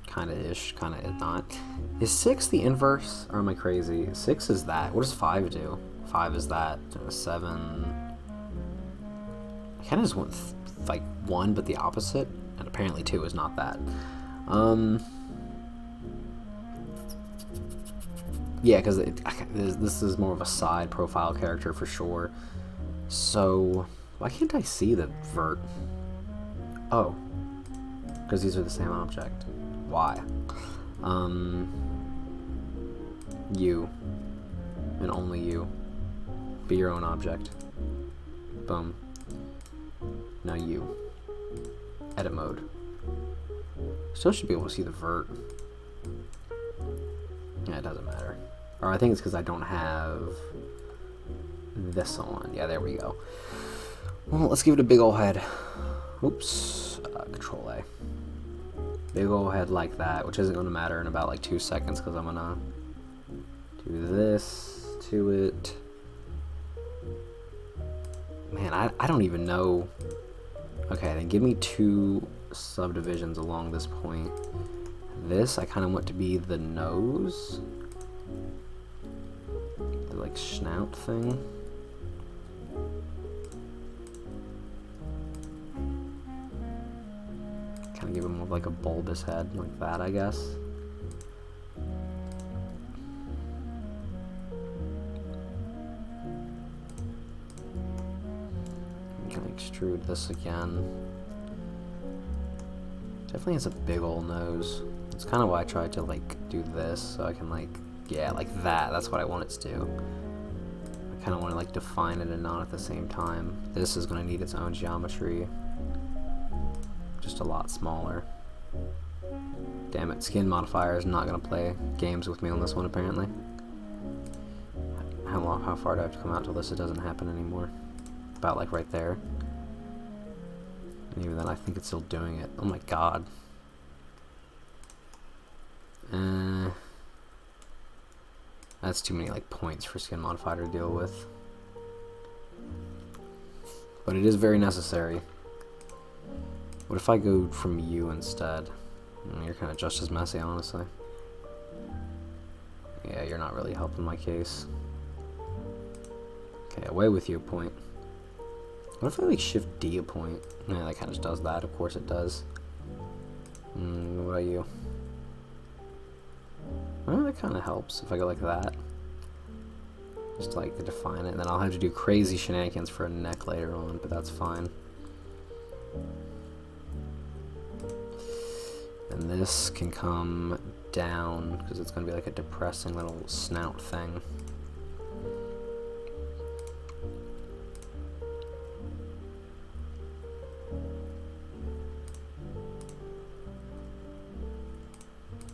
Kinda-ish, kinda not. Is 6 the inverse? Or am I crazy? 6 is that. What does 5 do? 5 is that. 7... I kind of just went like 1, but the opposite, and apparently 2 is not that. Yeah, because this is more of a side profile character for sure. So why can't I see the vert? Oh, because these are the same object. Why? You and only you. Be your own object. Boom. Now you. Edit mode. Still should be able to see the vert. Yeah, it doesn't matter. Or I think it's because I don't have this on. Yeah, there we go. Well, let's give it a big ol' head. Oops. Control A. Big ol' head like that, which isn't going to matter in about like 2 seconds because I'm going to do this to it. Man, I don't even know. Okay, then give me 2 subdivisions along this point. This, I kind of want to be the nose. The, like, snout thing. Kind of give him more like a bulbous head, like that, I guess. Extrude this again. Definitely has a big old nose. That's kind of why I tried to like do this, so I can like, yeah, like that. That's what I want it to do. I kind of want to like define it and not at the same time. This is going to need its own geometry. Just a lot smaller. Damn it, skin modifier is not going to play games with me on this one apparently. How far do I have to come out till this doesn't happen anymore? About like right there. And even then, I think it's still doing it. Oh my god. That's too many like points for skin modifier to deal with. But it is very necessary. What if I go from you instead? You're kind of just as messy, honestly. Yeah, you're not really helping my case. Okay, away with you a point. What if I like shift D a point? Yeah, that kind of just does that. Of course it does. What about you? Well, that kind of helps if I go like that. Just like to define it, and then I'll have to do crazy shenanigans for a neck later on, but that's fine. And this can come down because it's going to be like a depressing little snout thing.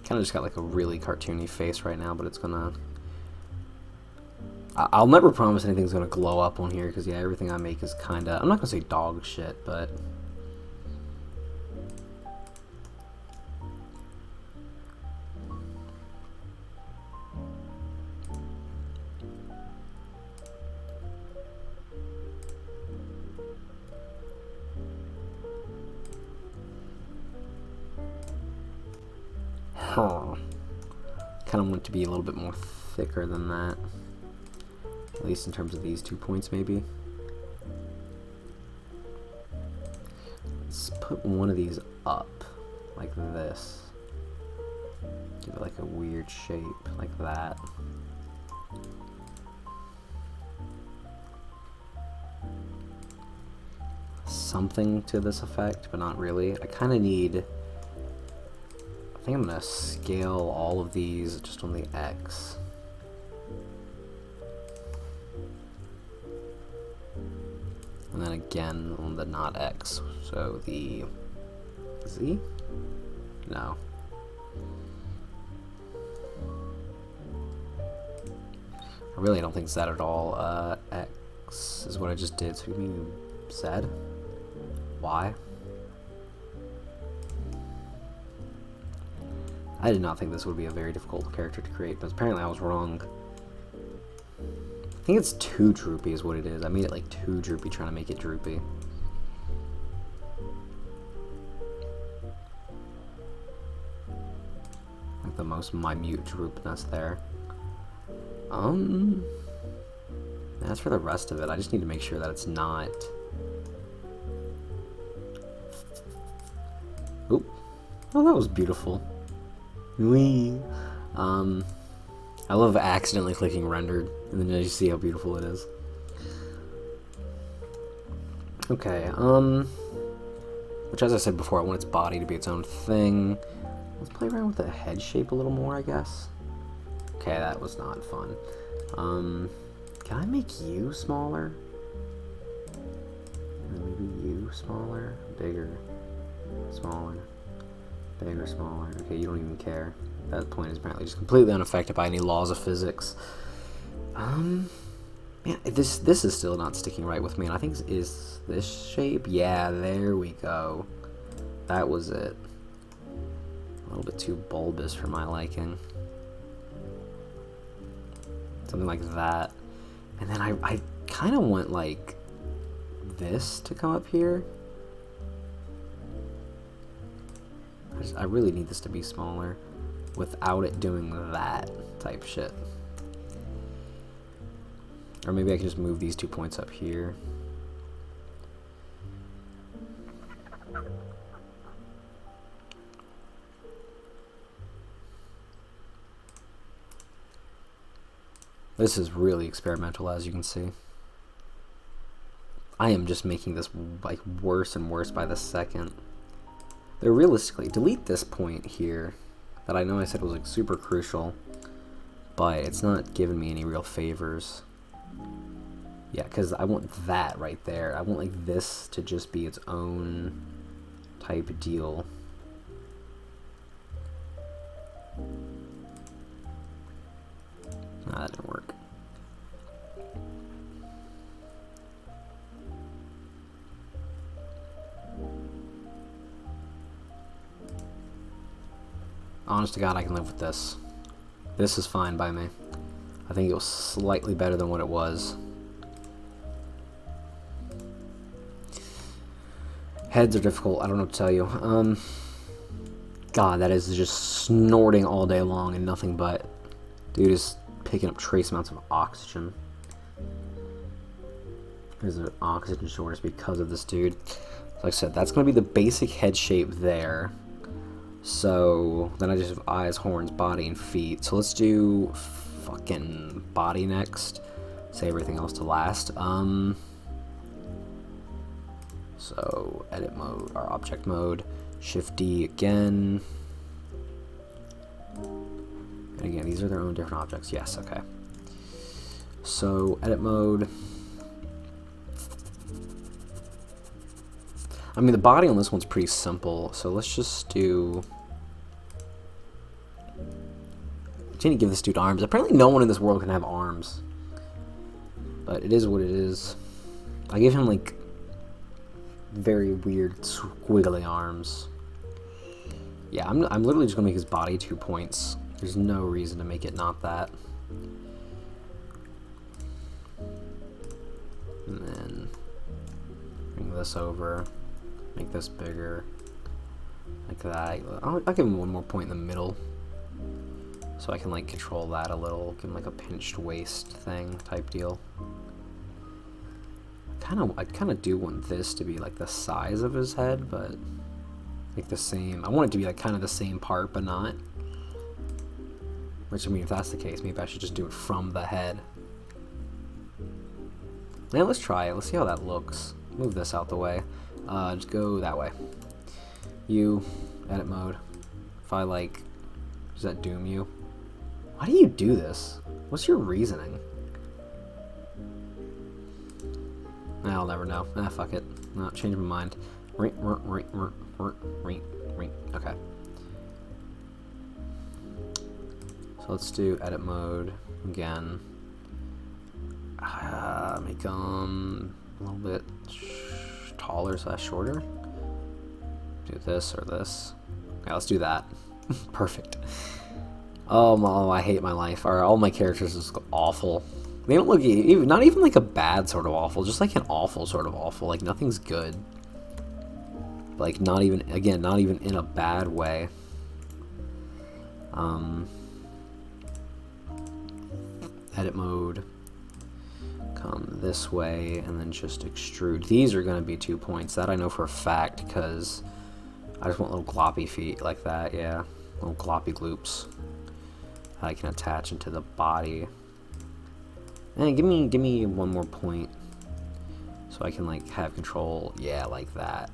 Kind of just got like a really cartoony face right now, but it's gonna... I'll never promise anything's gonna glow up on here because yeah, everything I make is kind of... I'm not gonna say dog shit, but... Kind of want it to be a little bit more thicker than that. At least in terms of these 2 points, maybe. Let's put one of these up, like this. Give it like a weird shape, like that. Something to this effect, but not really. I kind of need... I think I'm going to scale all of these just on the X. And then again on the not X. So the Z? No. I really don't think Z at all. X is what I just did. So give me Z. Y. I did not think this would be a very difficult character to create, but apparently I was wrong. I think it's too droopy is what it is. I made it like too droopy trying to make it droopy. Like the most minute droopness there. As for the rest of it, I just need to make sure that it's not... Oop. Oh, that was beautiful. Whee. I love accidentally clicking rendered, and then you see how beautiful it is. Okay, which as I said before, I want its body to be its own thing. Let's play around with the head shape a little more, I guess. Okay, that was not fun. Can I make you smaller? Maybe you smaller? Bigger. Smaller. Bigger, smaller. Okay, you don't even care. That point is apparently just completely unaffected by any laws of physics. Yeah, this is still not sticking right with me, and I think is this shape? Yeah, there we go. That was it. A little bit too bulbous for my liking. Something like that. And then I kind of want like this to come up here. I really need this to be smaller without it doing that type shit. Or maybe I can just move these 2 points up here. This is really experimental, as you can see. I am just making this like worse and worse by the second. Though realistically, delete this point here that I know I said was like super crucial, but it's not giving me any real favors. Yeah, because I want that right there. I want like this to just be its own type deal. Nah, that didn't work. Honest to God, I can live with this. This is fine by me. I think it was slightly better than what it was. Heads are difficult. I don't know what to tell you. God, that is just snorting all day long and nothing but. Dude is picking up trace amounts of oxygen. There's an oxygen shortage because of this dude. Like I said, that's going to be the basic head shape there. So then I just have eyes, horns, body, and feet. So let's do fucking body next. Say everything else to last. So edit mode, or object mode. Shift D again. And again, these are their own different objects. Yes, okay. So edit mode. I mean, the body on this one's pretty simple, so let's just do... I didn't give this dude arms. Apparently no one in this world can have arms. But it is what it is. I gave him, like, very weird, squiggly arms. Yeah, I'm literally just gonna make his body 2 points. There's no reason to make it not that. And then bring this over. Make this bigger, like that. I'll give him 1 more point in the middle, so I can like control that a little. Give him like a pinched waist thing type deal. I kind of do want this to be like the size of his head, but like the same. I want it to be like kind of the same part, but not. Which, I mean, if that's the case, maybe I should just do it from the head. Now let's try it. Let's see how that looks. Move this out the way. Just go that way. You, edit mode. If I like, does that doom you? Why do you do this? What's your reasoning? I'll never know. Fuck it. No, change my mind. Okay. So let's do edit mode again. Make them a little bit taller / shorter. Do this or this. Yeah, let's do that. Perfect. Oh, I hate my life. All my characters just look awful. They don't look even, not even like a bad sort of awful, just like an awful sort of awful. Like nothing's good. Like not even, again, not even in a bad way. Edit mode. Come this way and then just extrude. These are going to be 2 points. That I know for a fact because I just want little gloppy feet like that. Yeah, little gloppy gloops that I can attach into the body. And give me 1 more point so I can like have control. Yeah, like that.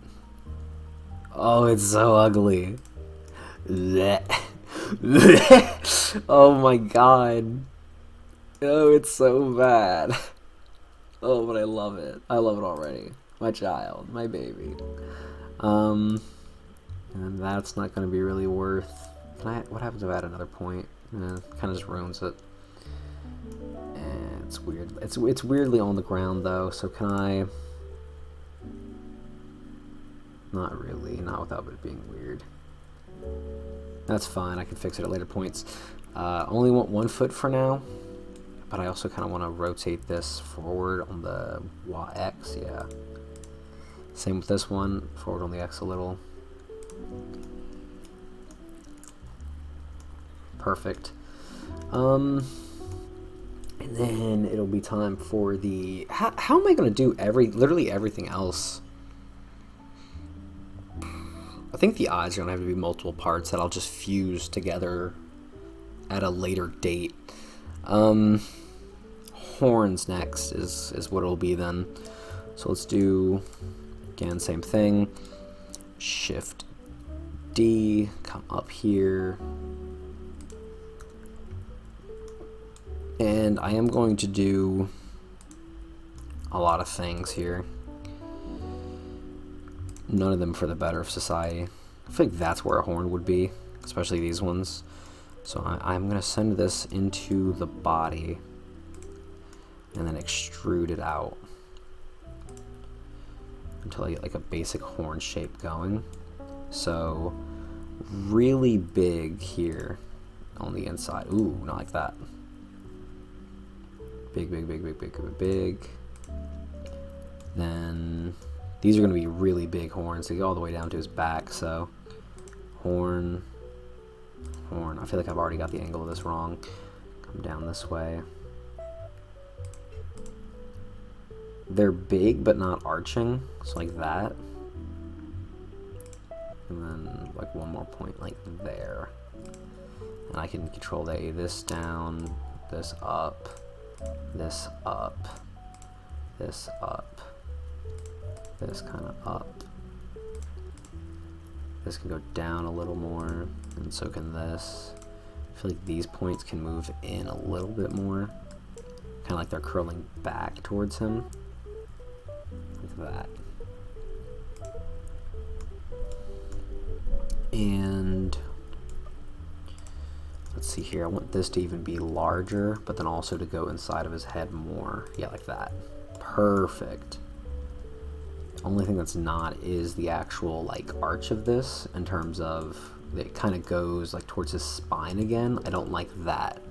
Oh, it's so ugly. Oh my god. Oh, it's so bad. Oh, but I love it. I love it already. My child, my baby. And that's not going to be really worth. What happens if I add another point? Kind of just ruins it. And it's weird. It's weirdly on the ground though. So can I? Not really. Not without it being weird. That's fine. I can fix it at later points. Only want 1 foot for now. But I also kind of want to rotate this forward on the X, yeah. Same with this one, forward on the X a little. Perfect. And then it'll be time for the... How am I going to do literally everything else? I think the eyes are going to have to be multiple parts that I'll just fuse together at a later date. Horns next is what it'll be then. So let's do, again, same thing. Shift D, come up here. And I am going to do a lot of things here. None of them for the better of society. I feel like that's where a horn would be, especially these ones. So I'm going to send this into the body and then extrude it out until I get like a basic horn shape going. So really big here on the inside. Ooh, not like that. Big, big, big, big, big, big, big. Then these are going to be really big horns. They go all the way down to his back, so horn, horn. I feel like I've already got the angle of this wrong. Come down this way. They're big but not arching, so like that. And then like one more point like there. And I can control this down, this up, this up, this up, this kind of up. This can go down a little more, and so can this. I feel like these points can move in a little bit more. Kind of like they're curling back towards him. Like that. And let's see here, I want this to even be larger, but then also to go inside of his head more. Yeah, like that. Perfect. Only thing that's not is the actual like arch of this, in terms of it kind of goes like towards his spine again. I don't like that.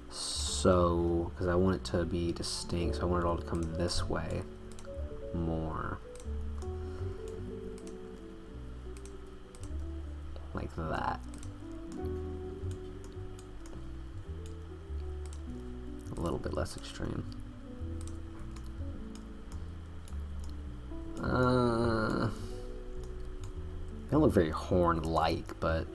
So, because I want it to be distinct, so I want it all to come this way more. Like that. A little bit less extreme. They don't look very horn-like, but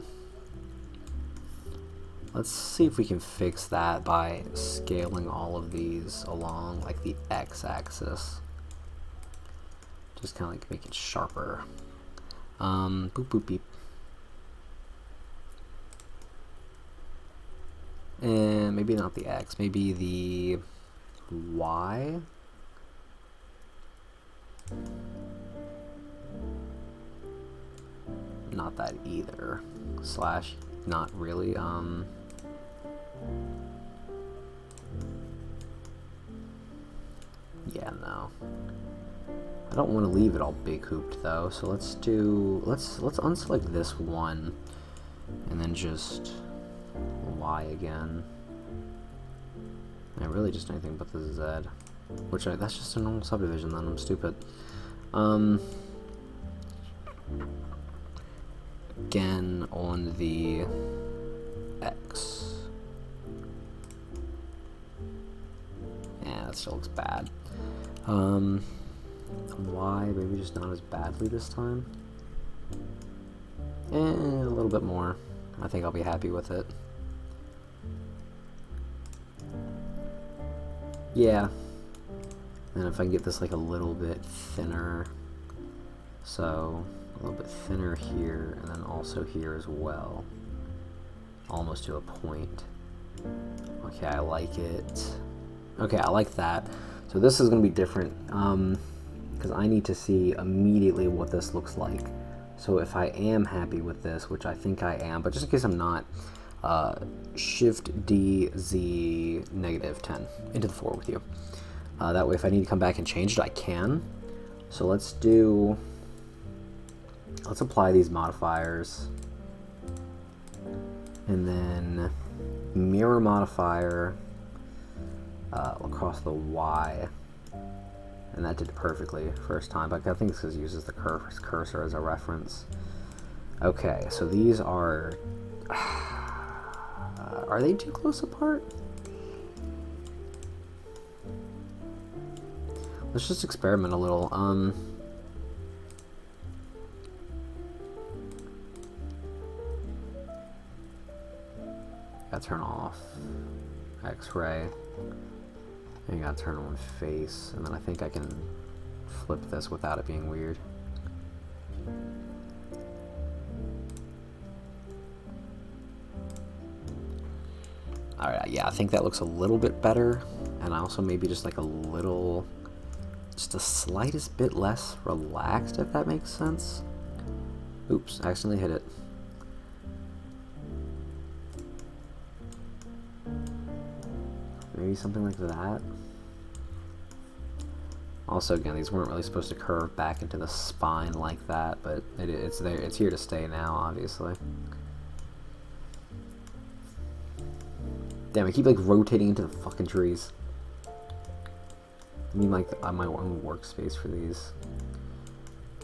let's see if we can fix that by scaling all of these along like the x-axis. Just kind of like make it sharper. Boop boop beep. And maybe not the x, maybe the y. Not that either. Slash, not really. Yeah, no. I don't want to leave it all big hooped though, so let's unselect this one and then just Y again. And really just anything but the Z. Which that's just a normal subdivision then, I'm stupid. Again on the X. Yeah, that still looks bad. Y, maybe just not as badly this time. And a little bit more. I think I'll be happy with it. Yeah. And if I can get this like a little bit thinner. So a little bit thinner here, and then also here as well. Almost to a point. Okay, I like it. Okay, I like that. So this is going to be different, because I need to see immediately what this looks like. So if I am happy with this, which I think I am, but just in case I'm not, Shift D Z -10 into the 4 with you. That way if I need to come back and change it, I can. So let's apply these modifiers, and then mirror modifier across the Y, and that did it perfectly first time, but I think it's because it uses the cursor as a reference. Okay, so these are they too close apart? Let's just experiment a little. Gotta turn off X-ray. And you gotta turn on face, and then I think I can flip this without it being weird. Alright, yeah, I think that looks a little bit better, and I also maybe just like just the slightest bit less relaxed, if that makes sense. Oops, I accidentally hit it. Maybe something like that. Also, again, these weren't really supposed to curve back into the spine like that, but it's there. It's here to stay now, obviously. Damn, I keep like rotating into the fucking trees. I mean, like, on my own workspace for these.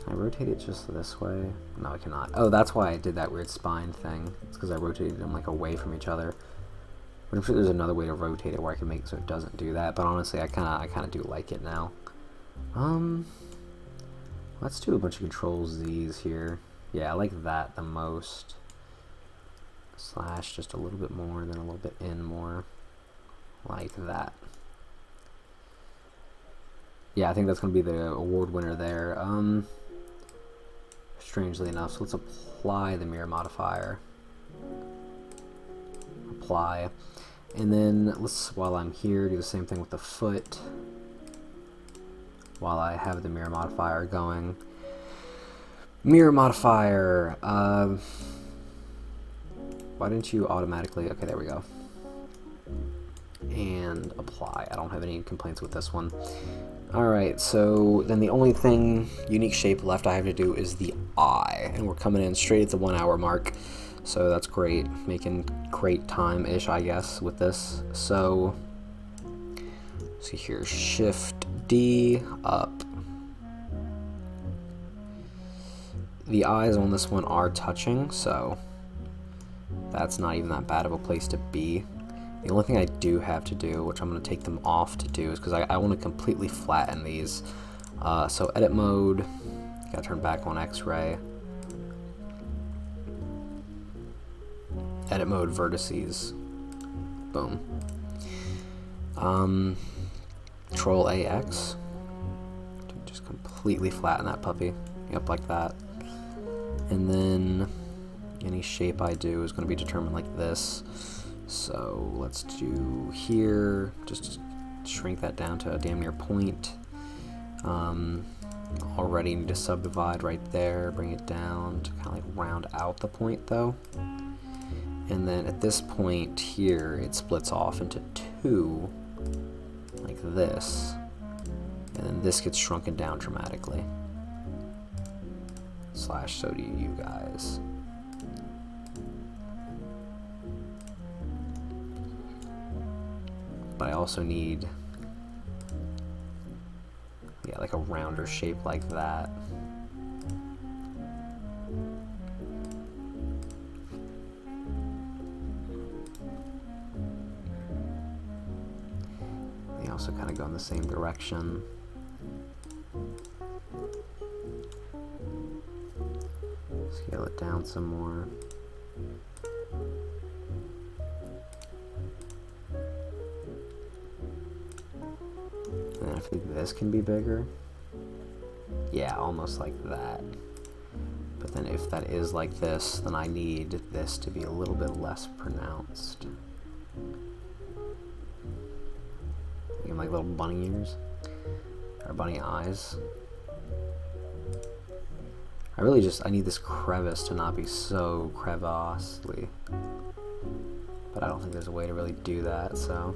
Can I rotate it just this way? No, I cannot. Oh, that's why I did that weird spine thing. It's because I rotated them like away from each other. But I'm sure there's another way to rotate it where I can make it so it doesn't do that. But honestly, I kind of do like it now. Let's do a bunch of Control Z's here. Yeah, I like that the most. Slash just a little bit more, then a little bit in more. Like that. Yeah, I think that's going to be the award winner there. Strangely enough, so let's apply the mirror modifier. Apply. And then let's, while I'm here, do the same thing with the foot. While I have the mirror modifier going. Mirror modifier. Why didn't you automatically? Okay, there we go. And apply. I don't have any complaints with this one. Alright, so then the only thing, unique shape left I have to do is the eye. And we're coming in straight at the 1 hour mark. So that's great. Making great time-ish, I guess, with this. So, see here, Shift D, up. The eyes on this one are touching, so that's not even that bad of a place to be. The only thing I do have to do, which I'm going to take them off to do, is because I want to completely flatten these. So edit mode, gotta turn back on X-ray. Edit mode vertices. Boom. Control AX. Just completely flatten that puppy. Yep, like that. And then any shape I do is going to be determined like this. So let's do here, just shrink that down to a damn near point. Already need to subdivide right there, bring it down to kind of like round out the point though. And then at this point here, it splits off into two, like this. And then this gets shrunken down dramatically. Slash, so do you guys. But I also need, yeah, like a rounder shape like that. They also kind of go in the same direction. Scale it down some more. And I think this can be bigger. Yeah, almost like that. But then if that is like this, then I need this to be a little bit less pronounced. Give like little bunny ears. Or bunny eyes. I need this crevice to not be so crevassely. But I don't think there's a way to really do that, so.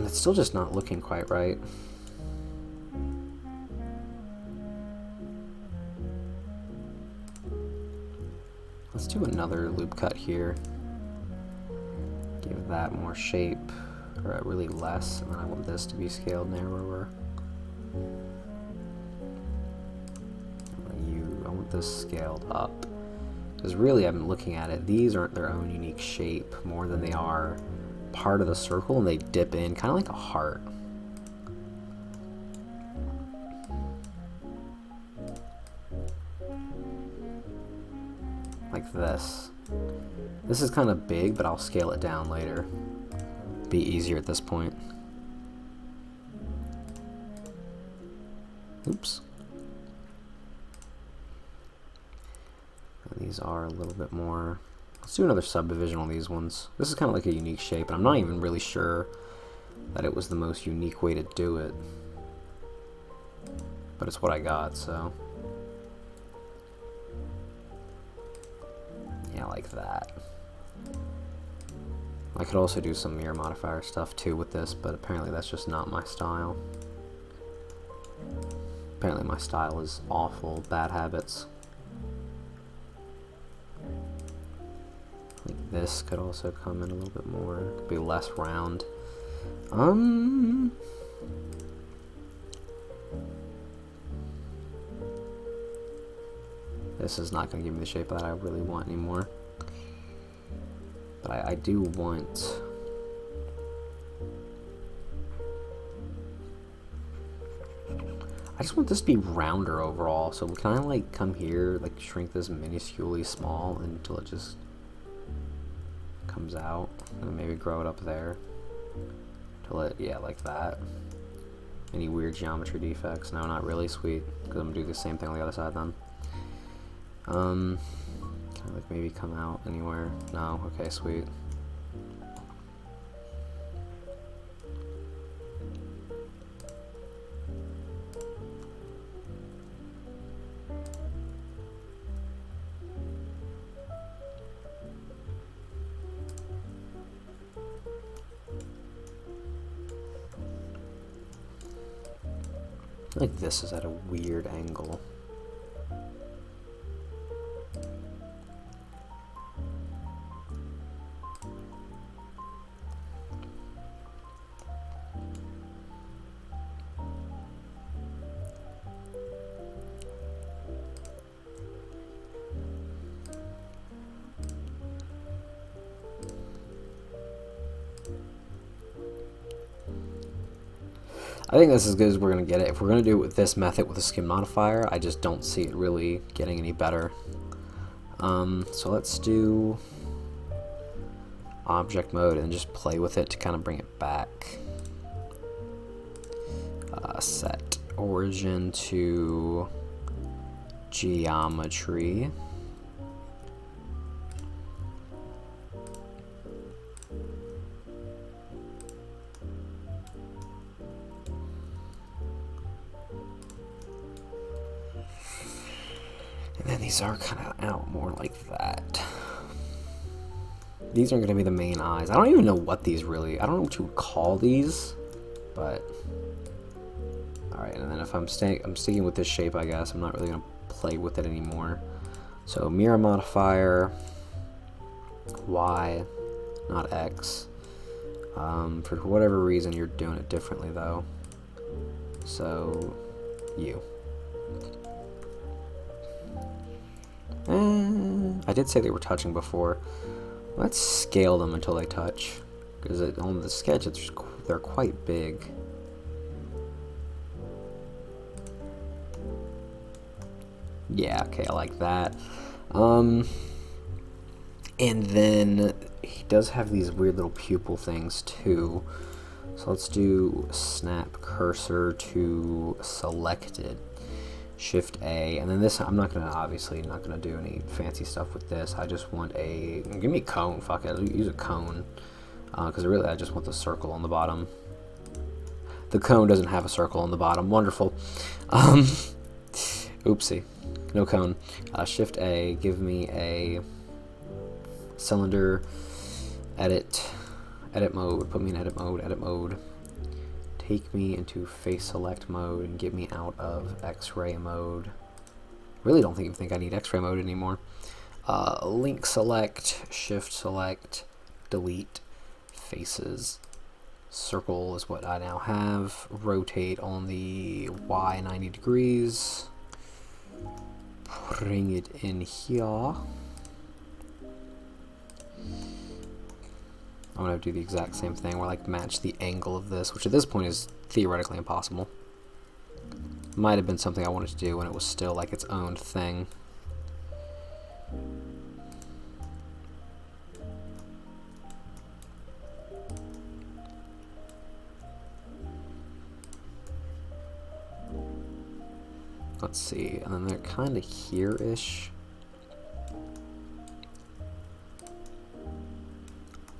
It's still just not looking quite right. Let's do another loop cut here. Give that more shape, or really less, and then I want this to be scaled narrower. I want this scaled up. Because really, I'm looking at it, these aren't their own unique shape more than they are part of the circle, and they dip in kind of like a heart. Like this. This is kind of big, but I'll scale it down later. Be easier at this point. Oops. And these are a little bit more. Let's do another subdivision on these ones. This is kind of like a unique shape, and I'm not even really sure that it was the most unique way to do it. But it's what I got, so. Yeah, like that. I could also do some mirror modifier stuff too with this, but apparently that's just not my style. Apparently my style is awful, bad habits. Like this could also come in a little bit more, could be less round. This is not going to give me the shape that I really want anymore. But I do want... I just want this to be rounder overall. So can I like come here, like shrink this minusculely small until it just comes out, and maybe grow it up there till it, yeah, like that. Any weird geometry defects? No, not really. Sweet, because I'm gonna do the same thing on the other side then. Can I like maybe come out anywhere? No. Okay, sweet. I think this is at a weird angle. I think that's as good as we're going to get it. If we're going to do it with this method with a skin modifier, I just don't see it really getting any better. So let's do object mode and just play with it to kind of bring it back. Set origin to geometry. And then these are kind of out more like that. These are going to be the main eyes. I don't even know what these really, I don't know what you would call these, but alright, and then if I'm sticking with this shape, I guess. I'm not really going to play with it anymore. So mirror modifier, Y, not X. For whatever reason, you're doing it differently though. So, U. I did say they were touching before. Let's scale them until they touch, because on the sketch they're quite big. Yeah, okay, I like that. And then he does have these weird little pupil things too. So let's do snap cursor to selected. Shift A, and then this, I'm not gonna, obviously not gonna do any fancy stuff with this. I just want a, give me a cone, fuck it, I'll use a cone, because really I just want the circle on the bottom. The cone doesn't have a circle on the bottom, wonderful. Oopsie, no cone. Shift A, give me a cylinder, edit mode, put me in edit mode. Take me into face select mode and get me out of X-ray mode. Really don't think I need X-ray mode anymore. Link select, shift select, delete, faces. Circle is what I now have. Rotate on the Y 90 degrees. Bring it in here. I'm gonna do the exact same thing where like match the angle of this, which at this point is theoretically impossible. Might have been something I wanted to do when it was still like its own thing. Let's see, and then they're kind of here-ish.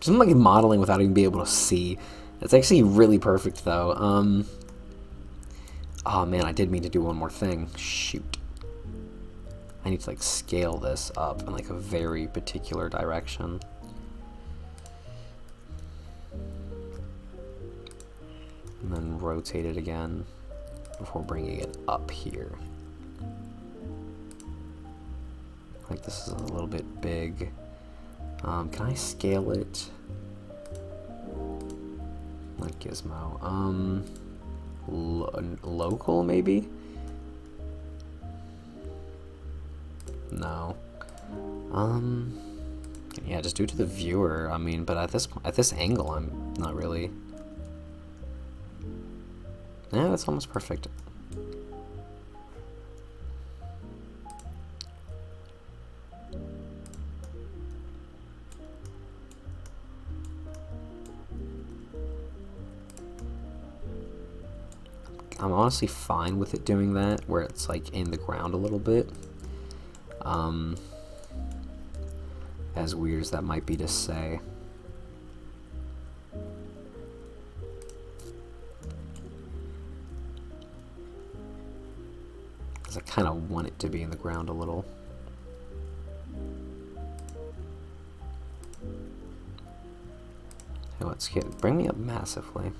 I'm like modeling without even being able to see. It's actually really perfect though. Oh man, I did mean to do one more thing. Shoot. I need to like scale this up in like a very particular direction. and then rotate it again before bringing it up here. Like this is a little bit big. Can I scale it? Like Gizmo. Local maybe? No. Yeah, just due to the viewer. I mean, but at this angle, I'm not really. Yeah, that's almost perfect. I'm honestly fine with it doing that, where it's like in the ground a little bit. As weird as that might be to say. Because I kind of want it to be in the ground a little. Hey, let's bring me up massively.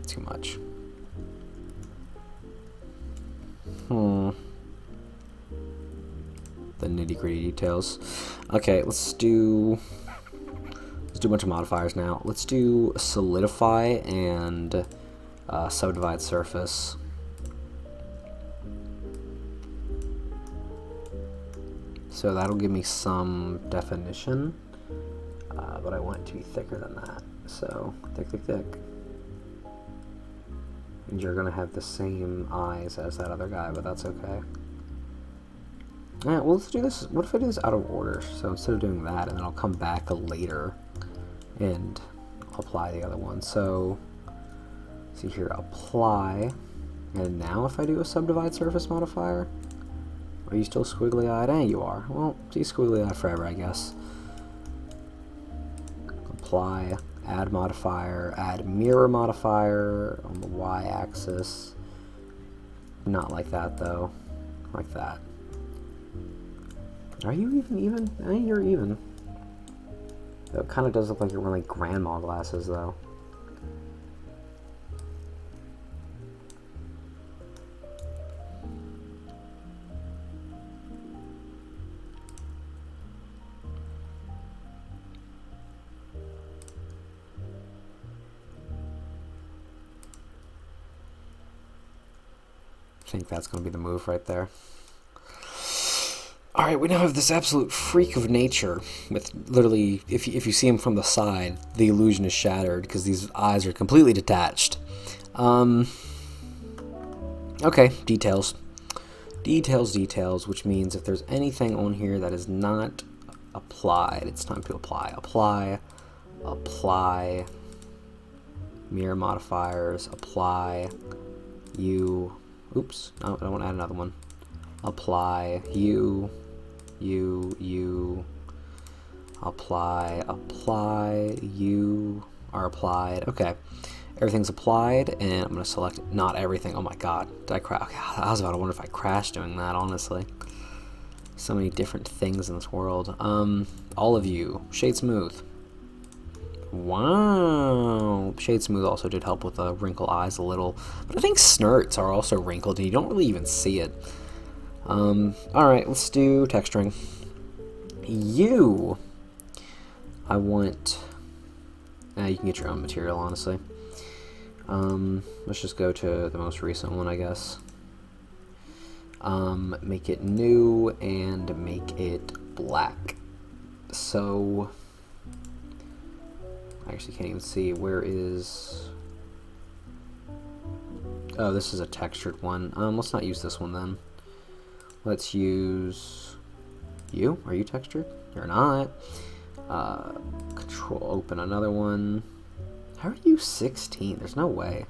Too much. The nitty-gritty details. Okay, let's do a bunch of modifiers now. Let's do solidify and subdivide surface. So that'll give me some definition, but I want it to be thicker than that. So thick, thick, thick. And you're gonna have the same eyes as that other guy, but that's okay. Alright, well, let's do this. What if I do this out of order? So instead of doing that, and then I'll come back later and apply the other one. So, see here, apply. And now if I do a subdivide surface modifier, are you still squiggly-eyed? Eh, you are. Well, be squiggly-eyed forever, I guess. Apply. Add modifier, add mirror modifier on the y-axis. Not like that though, like that. Are you even? I mean, you're even. It kind of does look like you're wearing like grandma glasses though. I think that's going to be the move right there. Alright, we now have this absolute freak of nature with literally, if you see him from the side, the illusion is shattered because these eyes are completely detached. Okay, details. Details, which means if there's anything on here that is not applied, it's time to apply. Apply, mirror modifiers, apply, oops, no, I want to add another one. Apply, apply, you are applied. Okay, everything's applied, and I'm going to select not everything. Oh my god, did I crash? I was about to wonder if I crashed doing that, honestly. So many different things in this world. All of you, Shade Smooth. Wow, Shade Smooth also did help with the wrinkle eyes a little, but I think Snurts are also wrinkled and you don't really even see it. Alright, let's do texturing. I want, you can get your own material, honestly. Let's just go to the most recent one, I guess. Make it new and make it black. So I actually can't even see. Where is... Oh, this is a textured one. Let's not use this one then. Let's use... You? Are you textured? You're not. Control open another one. How are you 16? There's no way.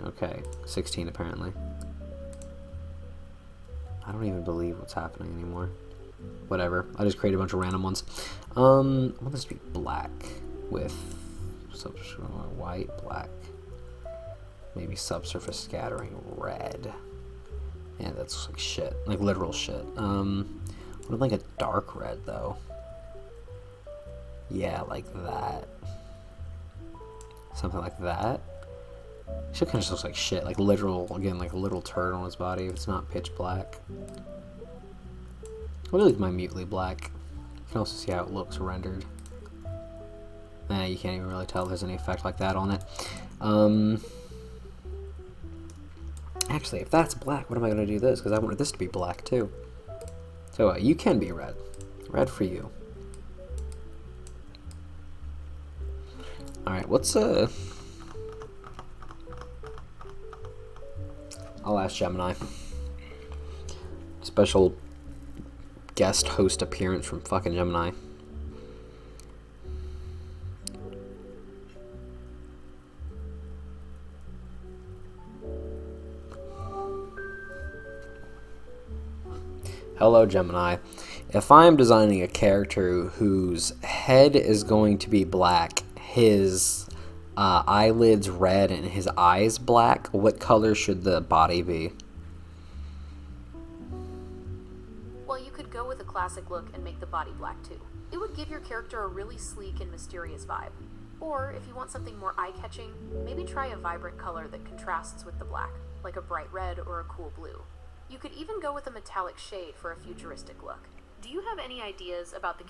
Okay, 16 apparently. I don't even believe what's happening anymore. Whatever, I just created a bunch of random ones. I want this to be black with white, black. Maybe subsurface scattering red. Yeah, that's like shit, like literal shit. What like a dark red though? Yeah, like that. Something like that. Shit kind of just looks like shit, like literal, again, like a literal turd on his body if it's not pitch black. I'll leave my mutely black. You can also see how it looks rendered. Nah, you can't even really tell if there's any effect like that on it. Actually, if that's black, what am I going to do this? Because I wanted this to be black too. So you can be red. Red for you. Alright, what's I'll ask Gemini. Special guest host appearance from fucking Gemini. Hello, Gemini. If I'm designing a character whose head is going to be black, his eyelids red, and his eyes black, what color should the body be? Well, you could go with a classic look and make the body black too. It would give your character a really sleek and mysterious vibe. Or, if you want something more eye-catching, maybe try a vibrant color that contrasts with the black, like a bright red or a cool blue. You could even go with a metallic shade for a futuristic look. Do you have any ideas about the...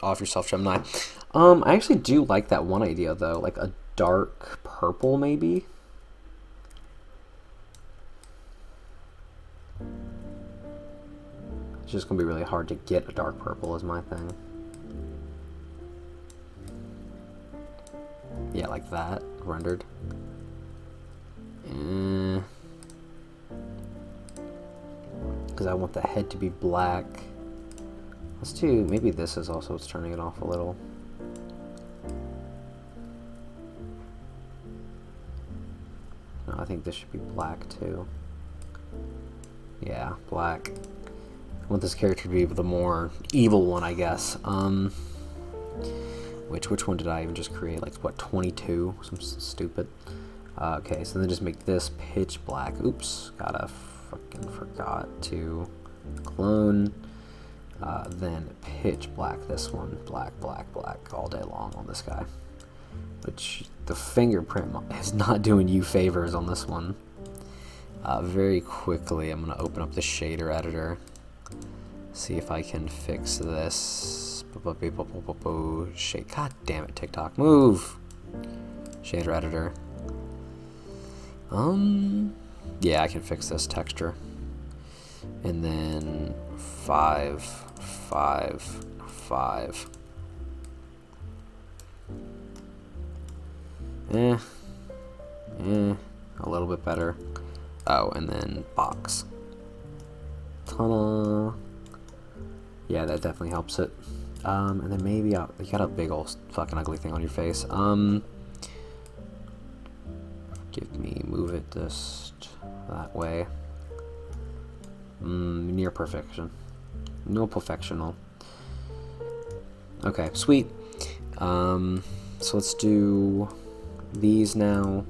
Off yourself, Gemini. I actually do like that one idea, though. Like a dark purple, maybe? It's just going to be really hard to get a dark purple is my thing. Yeah, like that. Rendered. Because I want the head to be black. Let's do, maybe this is also what's turning it off a little. No, I think this should be black too. Yeah, black. I want this character to be the more evil one, I guess. Which one did I even just create? Like, what, 22? Some stupid. Okay, so then just make this pitch black. Oops, fucking forgot to clone. Then pitch black this one. Black, black, black all day long on this guy. Which the fingerprint is not doing you favors on this one. Very quickly, I'm going to open up the shader editor. See if I can fix this. Shade. God damn it, TikTok. Move! Shader editor. Yeah, I can fix this texture. And then 5, 5, 5. A little bit better. Oh, and then box. Ta-da! Yeah, that definitely helps it. And then maybe you got a big old fucking ugly thing on your face. Move it just that way. Near perfection. No perfectional. Okay, sweet. So let's do these now.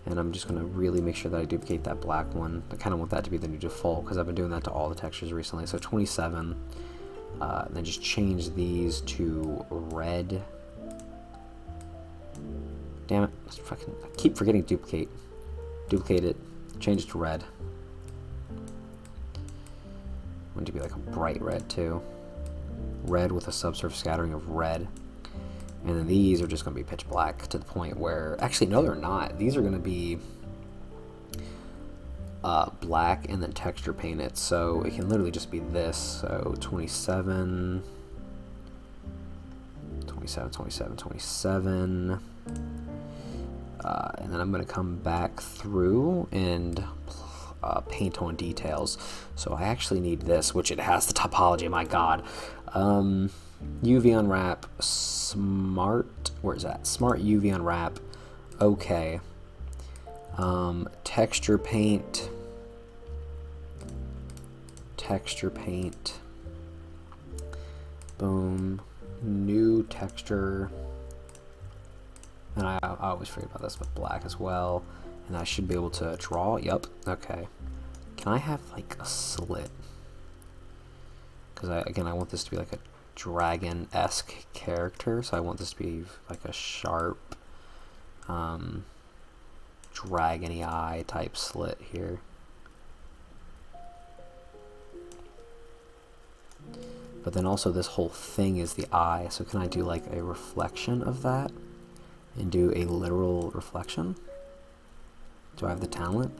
And I'm just going to really make sure that I duplicate that black one. I kind of want that to be the new default because I've been doing that to all the textures recently. So 27. And then just change these to red. Damn it. I keep forgetting duplicate. Duplicate it. Change it to red. I want it to be like a bright red too. Red with a subsurface scattering of red. And then these are just going to be pitch black to the point where... Actually, no, they're not. These are going to be black and then texture painted. So it can literally just be this. So 27... 27, 27, 27... and then I'm going to come back through and paint on details. So I actually need this, which it has the topology, my god. UV unwrap, smart, where's that? Smart UV unwrap, okay. Texture paint, boom, new texture. And I always forget about this, but black as well. And I should be able to draw. Yep. Okay. Can I have like a slit? Because I want this to be like a dragon-esque character, so I want this to be like a sharp, dragony eye type slit here. But then also this whole thing is the eye, so can I do like a reflection of that and do a literal reflection? Do I have the talent?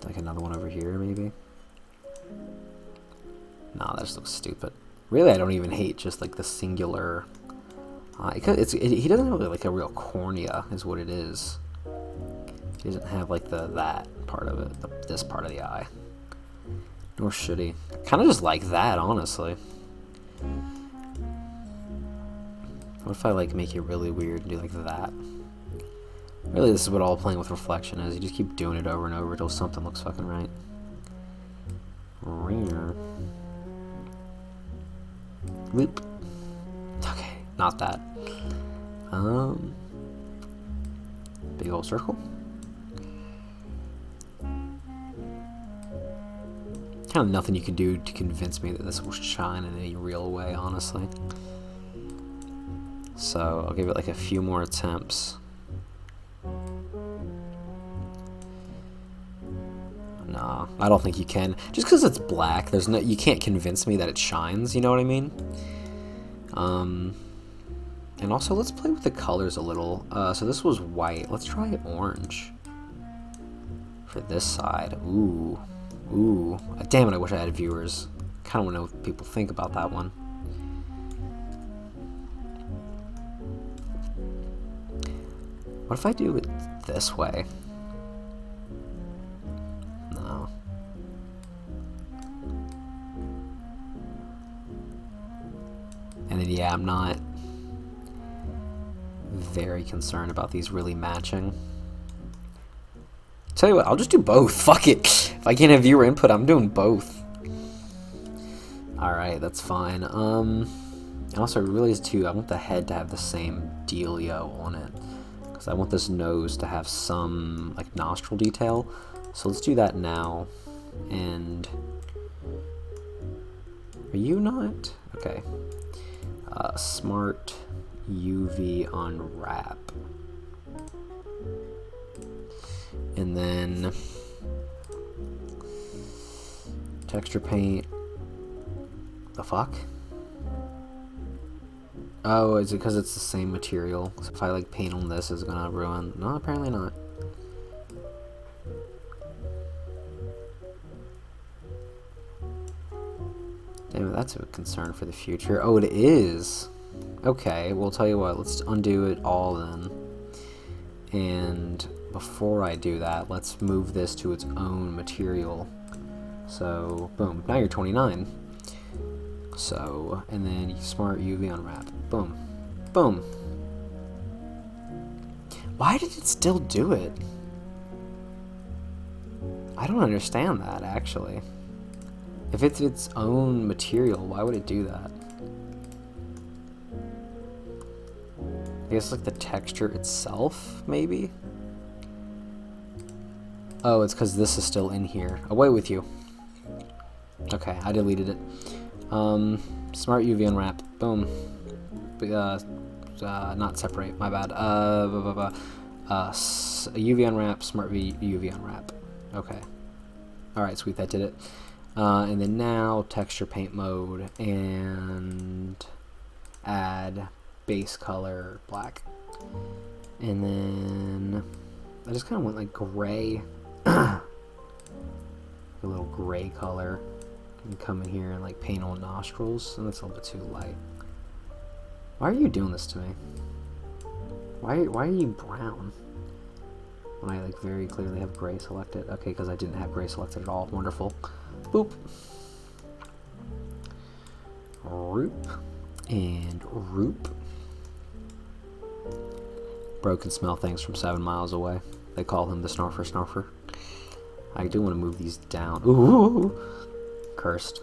Like another one over here maybe? Nah, that just looks stupid. Really, I don't even hate just like the singular. He doesn't have like a real cornea, is what it is. He doesn't have like that part of it, this part of the eye. Nor should he. Kind of just like that, honestly. What if I like make it really weird and do like that? Really, this is what all playing with reflection is. You just keep doing it over and over until something looks fucking right. Whoop. Okay, not that. Big old circle. Kind of nothing you can do to convince me that this will shine in any real way, honestly. So I'll give it like a few more attempts. Nah, I don't think you can. Just because it's black, you can't convince me that it shines, you know what I mean? And also, let's play with the colors a little. So this was white. Let's try orange. For this side. Ooh. Ooh. Damn it, I wish I had viewers. Kind of want to know what people think about that one. What if I do it this way? No. And then, yeah, I'm not very concerned about these really matching. Tell you what, I'll just do both. Fuck it. If I can't have viewer input, I'm doing both. Alright, that's fine. And also, I realized too, I want the head to have the same dealio on it. Because I want this nose to have some, like, nostril detail. So let's do that now. And... Are you not? Okay. Smart UV unwrap. And then texture paint. The fuck? Oh, is it because it's the same material? So if I like paint on this, it's gonna ruin. No, apparently not. Damn it, that's a concern for the future. Oh, it is. Okay, well, tell you what, let's undo it all then. And before I do that, let's move this to its own material. So, boom, now you're 29. So, and then smart UV unwrap. Boom. Boom. Why did it still do it? I don't understand that, actually. If it's its own material, why would it do that? I guess like the texture itself, maybe? Oh, it's because this is still in here. Away with you. Okay, I deleted it. Smart UV unwrap. Boom. Not separate, my bad. UV unwrap, smart UV unwrap. Okay. Alright, sweet, that did it. And then now, texture paint mode, and add base color black. And then I just kind of went like gray. A little gray color. And come in here and like paint on nostrils, and that's a little bit too light. Why are you doing this to me? Why are you brown? When I like very clearly have gray selected. Okay, because I didn't have gray selected at all. Wonderful. Boop. Roop. And roop. Bro can smell things from 7 miles away. They call him the Snarfer Snarfer. I do want to move these down. Ooh! Cursed.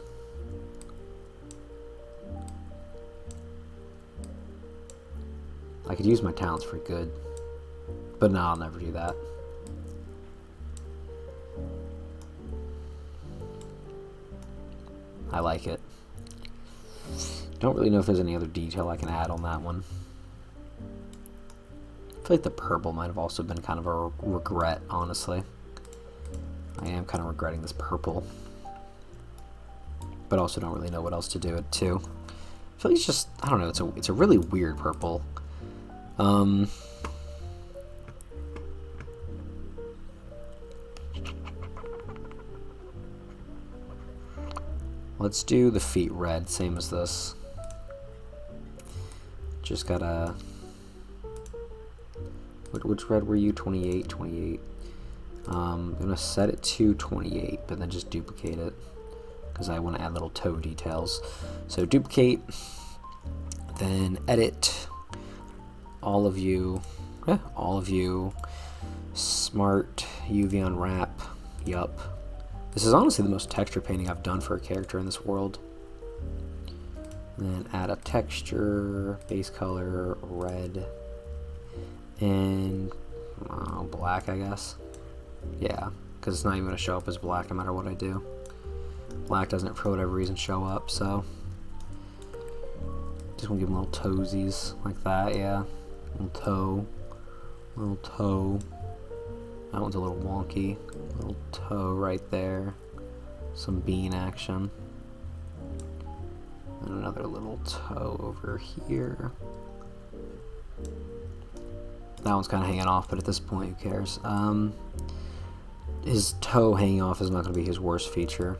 I could use my talents for good. But no, I'll never do that. I like it. Don't really know if there's any other detail I can add on that one. I feel like the purple might have also been kind of a regret, honestly. I am kind of regretting this purple. But also don't really know what else to do it to. I feel like it's just, I don't know, it's a really weird purple. Let's do the feet red, same as this. Just gotta... Which red were you? 28, 28. I'm gonna set it to 28, but then just duplicate it, because I want to add little toe details. So duplicate, then edit, all of you, smart UV unwrap, yup. This is honestly the most texture painting I've done for a character in this world. And then add a texture, base color, red, and black, I guess. Yeah, because it's not even going to show up as black no matter what I do. Black doesn't, for whatever reason, show up, so just want to give them little toesies like that, yeah. Little toe. That one's a little wonky. Little toe right there. Some bean action. And another little toe over here. That one's kind of hanging off, but at this point, who cares? His toe hanging off is not going to be his worst feature.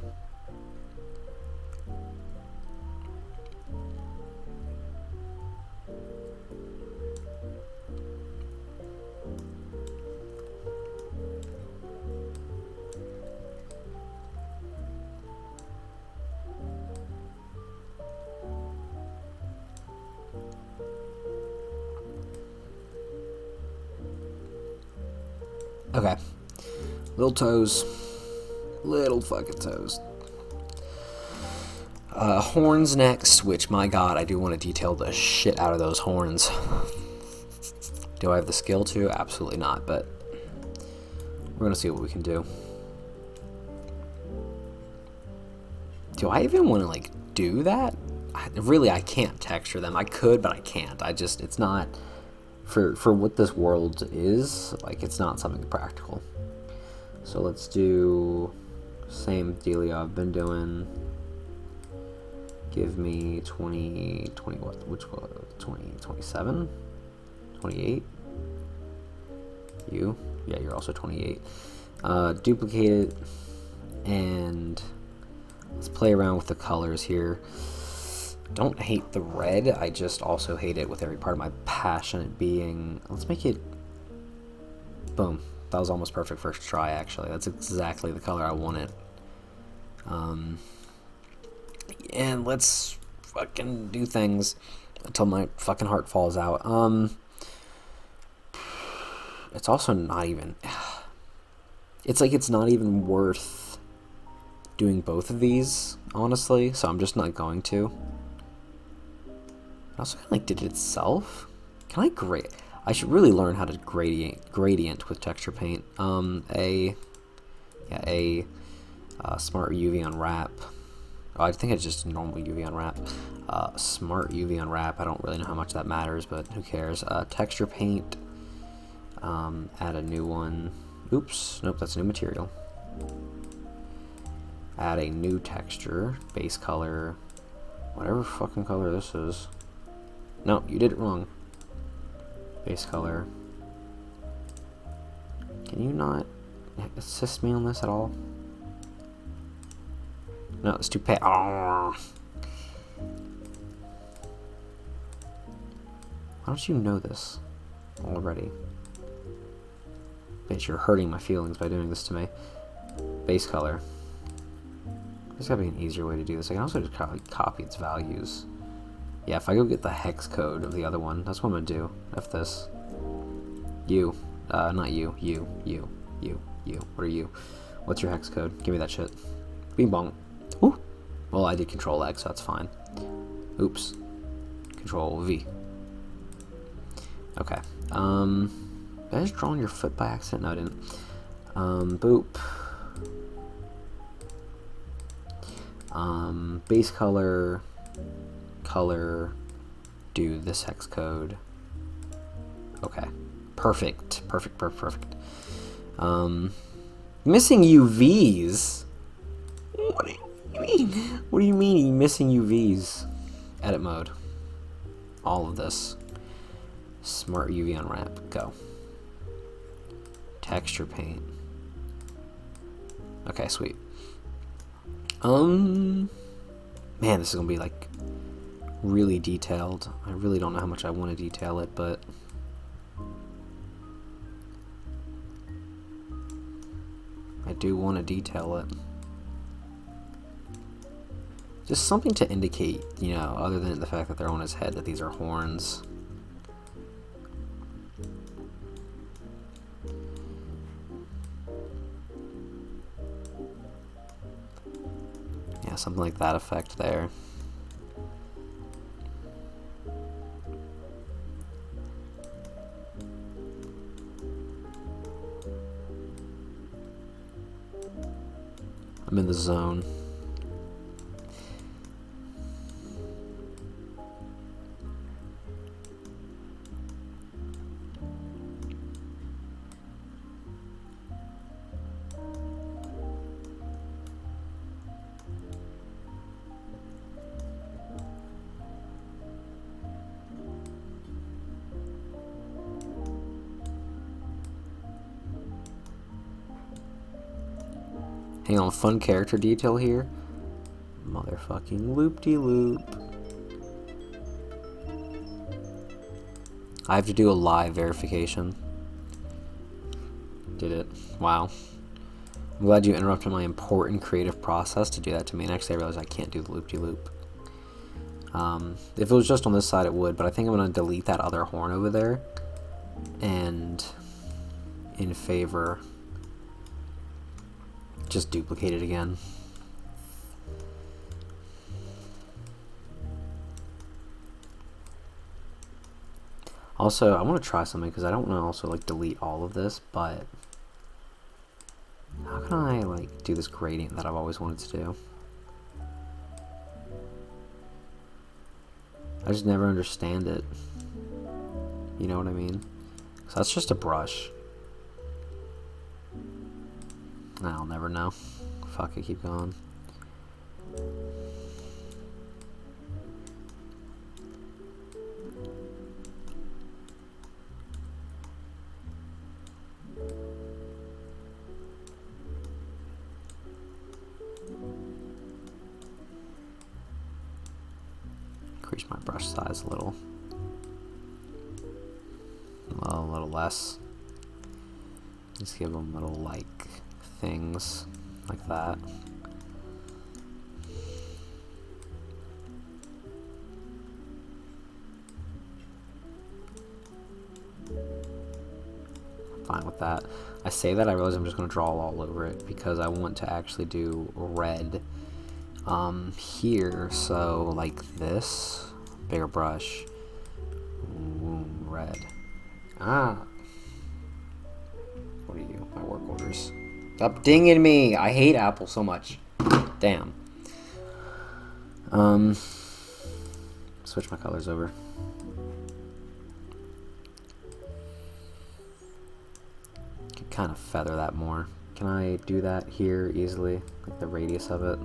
Okay. Little toes. Little fucking toes. Horns next, which, my god, I do want to detail the shit out of those horns. Do I have the skill to? Absolutely not, but we're gonna see what we can do. Do I even want to, like, do that? Really, I can't texture them. I could, but I can't. It's not... For what this world is, like, it's not something practical. So let's do same dealio I've been doing. Give me 20 what? Which one? 20, 27? 28? You? Yeah, you're also 28. Duplicate it, and let's play around with the colors here. Don't hate the red, I just also hate it with every part of my passion. It being, let's make it, boom, that was almost perfect first try, actually. That's exactly the color I wanted. And let's fucking do things until my fucking heart falls out. It's also not even, it's like it's not even worth doing both of these, honestly, so I'm just not going to. I also kind of like did it itself. Can I grade? I should really learn how to gradient with texture paint. Smart UV unwrap. Oh, I think it's just normal UV unwrap. Smart UV unwrap. I don't really know how much that matters, but who cares? Texture paint. Add a new one. Oops, nope, that's new material. Add a new texture, base color, whatever fucking color this is. No, you did it wrong. Base color. Can you not assist me on this at all? No, it's too pale. Oh. Why don't you know this already? Bitch, you're hurting my feelings by doing this to me. Base color. There's gotta be an easier way to do this. I can also just copy its values. Yeah, if I go get the hex code of the other one, that's what I'm gonna do. F this. You. Not you. You. What are you? What's your hex code? Give me that shit. Bing bong. Ooh. Well, I did Control X, so that's fine. Oops. Control V. Okay. Did I just draw on your foot by accident? No, I didn't. Boop. Base color, color, do this hex code. Okay, perfect. Missing UVs? What do you mean? What do you mean missing UVs? Edit mode. All of this. Smart UV on ramp. Go. Texture paint. Okay, sweet. Man, this is gonna be like really detailed. I really don't know how much I want to detail it, but I do want to detail it. Just something to indicate, you know, other than the fact that they're on his head, that these are horns. Yeah, something like that effect there. I'm in the zone. Hang on, fun character detail here. Motherfucking loop-de-loop. I have to do a live verification. Did it. Wow. I'm glad you interrupted my important creative process to do that to me, and actually I realized I can't do the loop-de-loop. If it was just on this side it would, but I think I'm going to delete that other horn over there, and in favor just duplicate it again. Also, I want to try something because I don't want to also like delete all of this, but how can I like do this gradient that I've always wanted to do? I just never understand it. You know what I mean? So that's just a brush. I'll never know. Fuck it, keep going. Increase my brush size a little. Well, a little less. Just give them little like things like that. Fine with that. I say that, I realize I'm just going to draw all over it because I want to actually do red here, so like this, bigger brush, red. What are you? My work orders. Stop dinging me! I hate Apple so much. Damn. Switch my colors over. Could kind of feather that more. Can I do that here easily? Like the radius of it?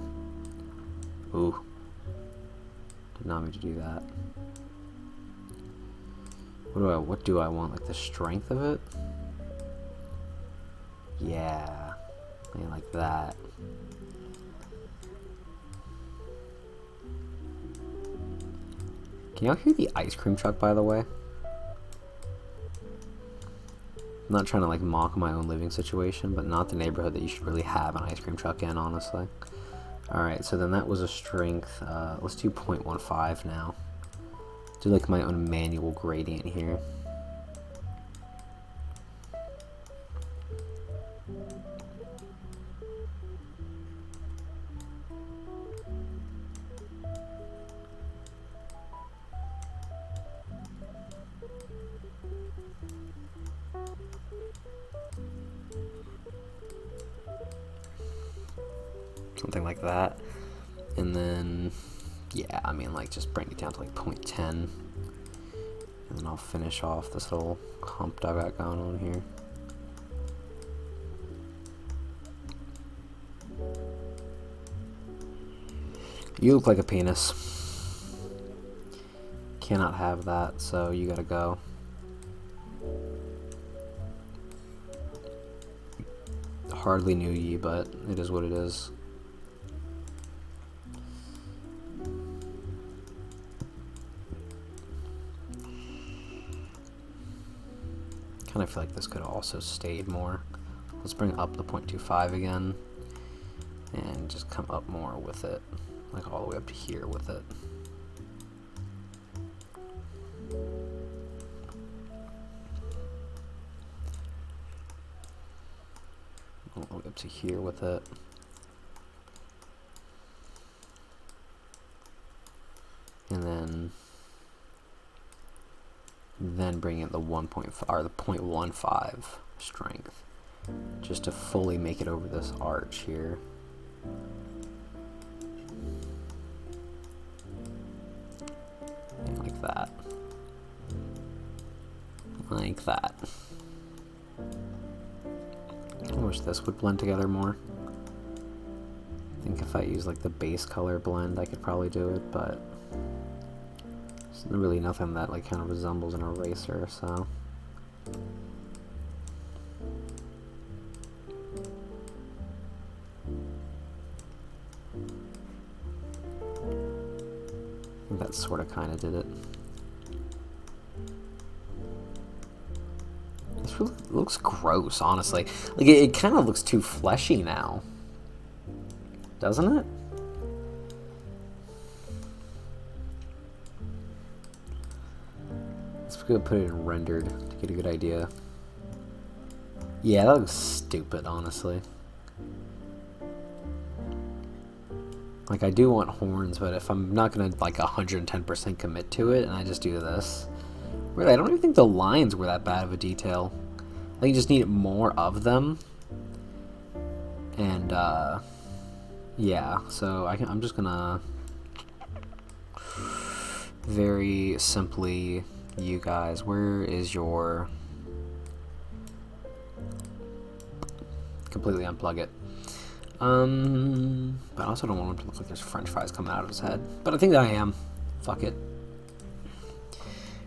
Ooh. Did not mean to do that. What do I want? Like the strength of it? Yeah. Maybe like that. Can y'all hear the ice cream truck, by the way? I'm not trying to like mock my own living situation, but not the neighborhood that you should really have an ice cream truck in, honestly. Alright, so then that was a strength. Let's do 0.15 now. Do like my own manual gradient here. Something like that. And then, yeah, I mean, like, just bring it down to like 0.10. And then I'll finish off this little hump I've got going on here. You look like a penis. Cannot have that, so you gotta go. Hardly knew ye, but it is what it is. Kind of feel like this could have also stayed more. Let's bring up the 0.25 again and just come up more with it, like all the way up to here with it. All the way up to here with it. And then bring in the 1.5 or the 0.15 strength, just to fully make it over this arch here. Like that. Like that. I wish this would blend together more. I think if I use like the base color blend, I could probably do it, but there's really nothing that like kind of resembles an eraser, so. I think that sort of kind of did it. This really looks gross, honestly. Like it kind of looks too fleshy now, doesn't it? Let's go put it in rendered to get a good idea. Yeah, that looks stupid, honestly. Like, I do want horns, but if I'm not gonna like 110% commit to it and I just do this, really, I don't even think the lines were that bad of a detail. I think you just need more of them. And yeah, so I'm just gonna very simply, you guys, where is your, completely unplug it. But I also don't want him to look like there's french fries coming out of his head. But I think that I am. Fuck it.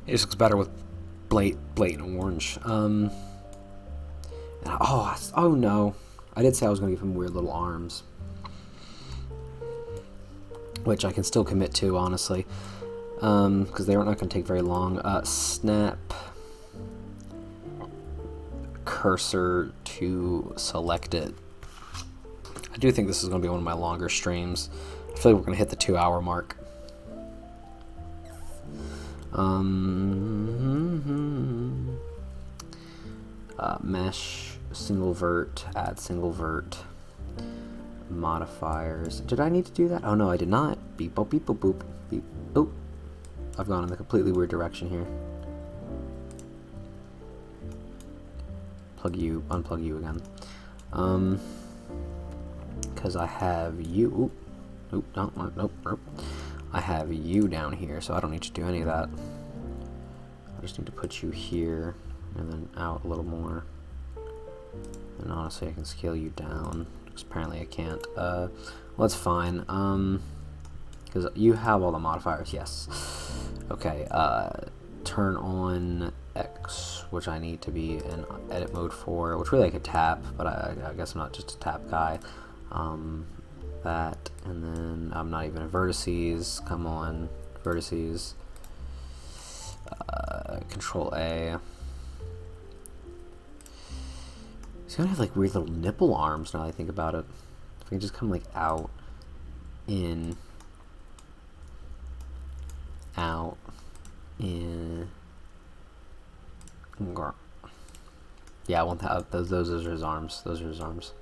It just looks better with blatant orange. Oh no. I did say I was going to give him weird little arms. Which I can still commit to, honestly. Because they are not going to take very long. Snap cursor to select it. I do think this is going to be one of my longer streams. I feel like we're going to hit the 2-hour mark. Mesh, single vert, add single vert, modifiers. Did I need to do that? Oh no, I did not. Beep boop beep boop boop beep boop. I've gone in a completely weird direction here. Unplug you again. Because I have you. Nope, nope. I have you down here, so I don't need to do any of that. I just need to put you here and then out a little more. And honestly, I can scale you down, because apparently I can't. Well, that's fine. Because you have all the modifiers, yes. Okay, turn on X, which I need to be in edit mode for, which really I could tap, but I guess I'm not just a tap guy. That, and then I'm not even in vertices. Come on, vertices. Control A. He's gonna have like weird little nipple arms now that I think about it. If I can just come like out, in, out, in. Yeah, I want that. Those are his arms. Those are his arms.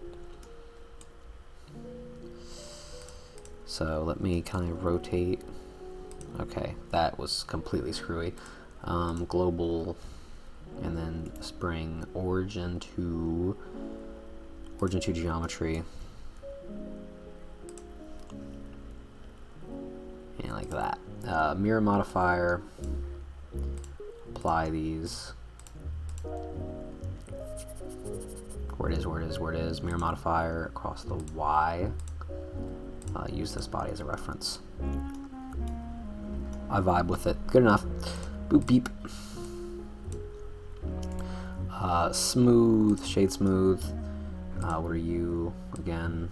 So let me kind of rotate. Okay, that was completely screwy. Global, and then bring origin to geometry. Yeah, like that. Mirror modifier. Apply these. Where it is. Mirror modifier across the Y. Use this body as a reference. I vibe with it. Good enough. Boop beep. Smooth, shade smooth. What are you again?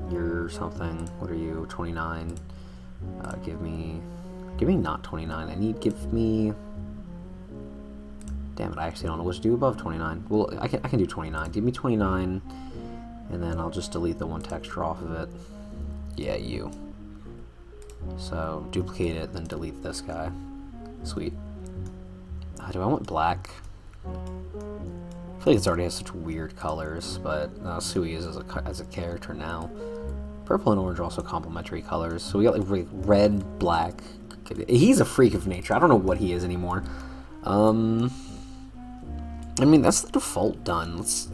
You're something. What are you? 29. Give me not 29. Give me. Damn it! I actually don't know what to do above 29. Well, I can do 29. Give me 29, and then I'll just delete the one texture off of it. Yeah, you. So duplicate it, then delete this guy. Sweet. Do I want black? I feel like it already has such weird colors, but Sui is as a character now. Purple and orange are also complementary colors. So we got like red, black. He's a freak of nature. I don't know what he is anymore. I mean, that's the default done. Let's.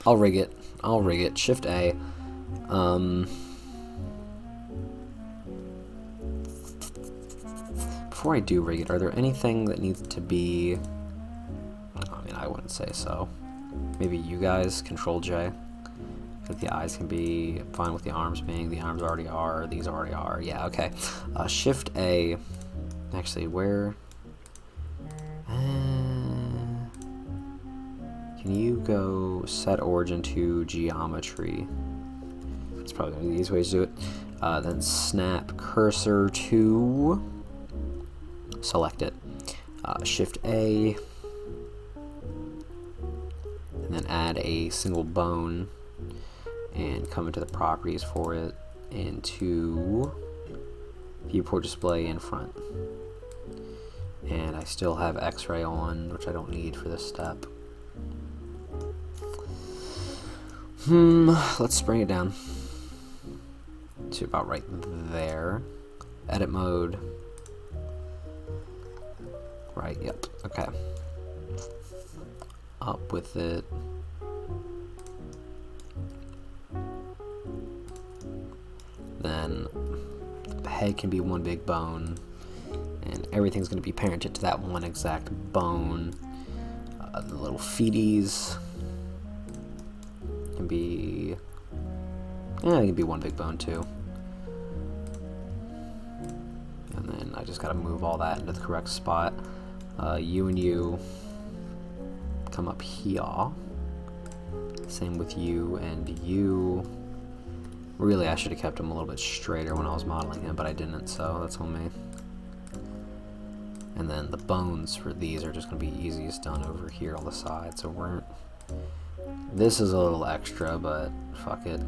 I'll rig it. Shift A. Before I do rig it, are there anything that needs to be... I mean, I wouldn't say so. Maybe you guys, Control J. Like the eyes can be fine with the arms being. The arms already are. These already are. Yeah, okay. Shift A. Actually, where... can you go set origin to geometry? It's probably one of the easiest ways to do it. Then snap cursor to... select it. Shift A. And then add a single bone. And come into the properties for it. Into viewport display in front. And I still have X-ray on, which I don't need for this step. Let's bring it down to about right there. Edit mode. Right, yep, okay. Up with it. Then the head can be one big bone, and everything's going to be parented to that one exact bone. The little feeties can be, yeah, it can be one big bone too. And then I just got to move all that into the correct spot. You and you come up here. Same with you and you. Really, I should have kept him a little bit straighter when I was modeling him, but I didn't, so that's on me. And then the bones for these are just going to be easiest done over here on the side, so we're... This is a little extra, but fuck it.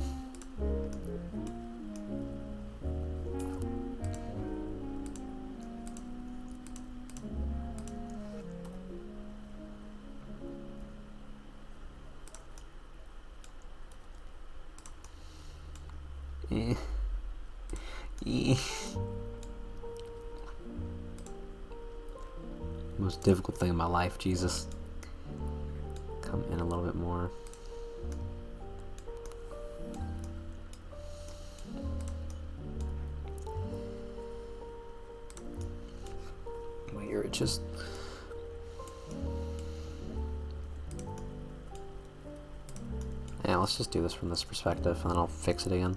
Most difficult thing in my life, Jesus. Come in a little bit more. Where it just... Yeah, let's just do this from this perspective, and then I'll fix it again.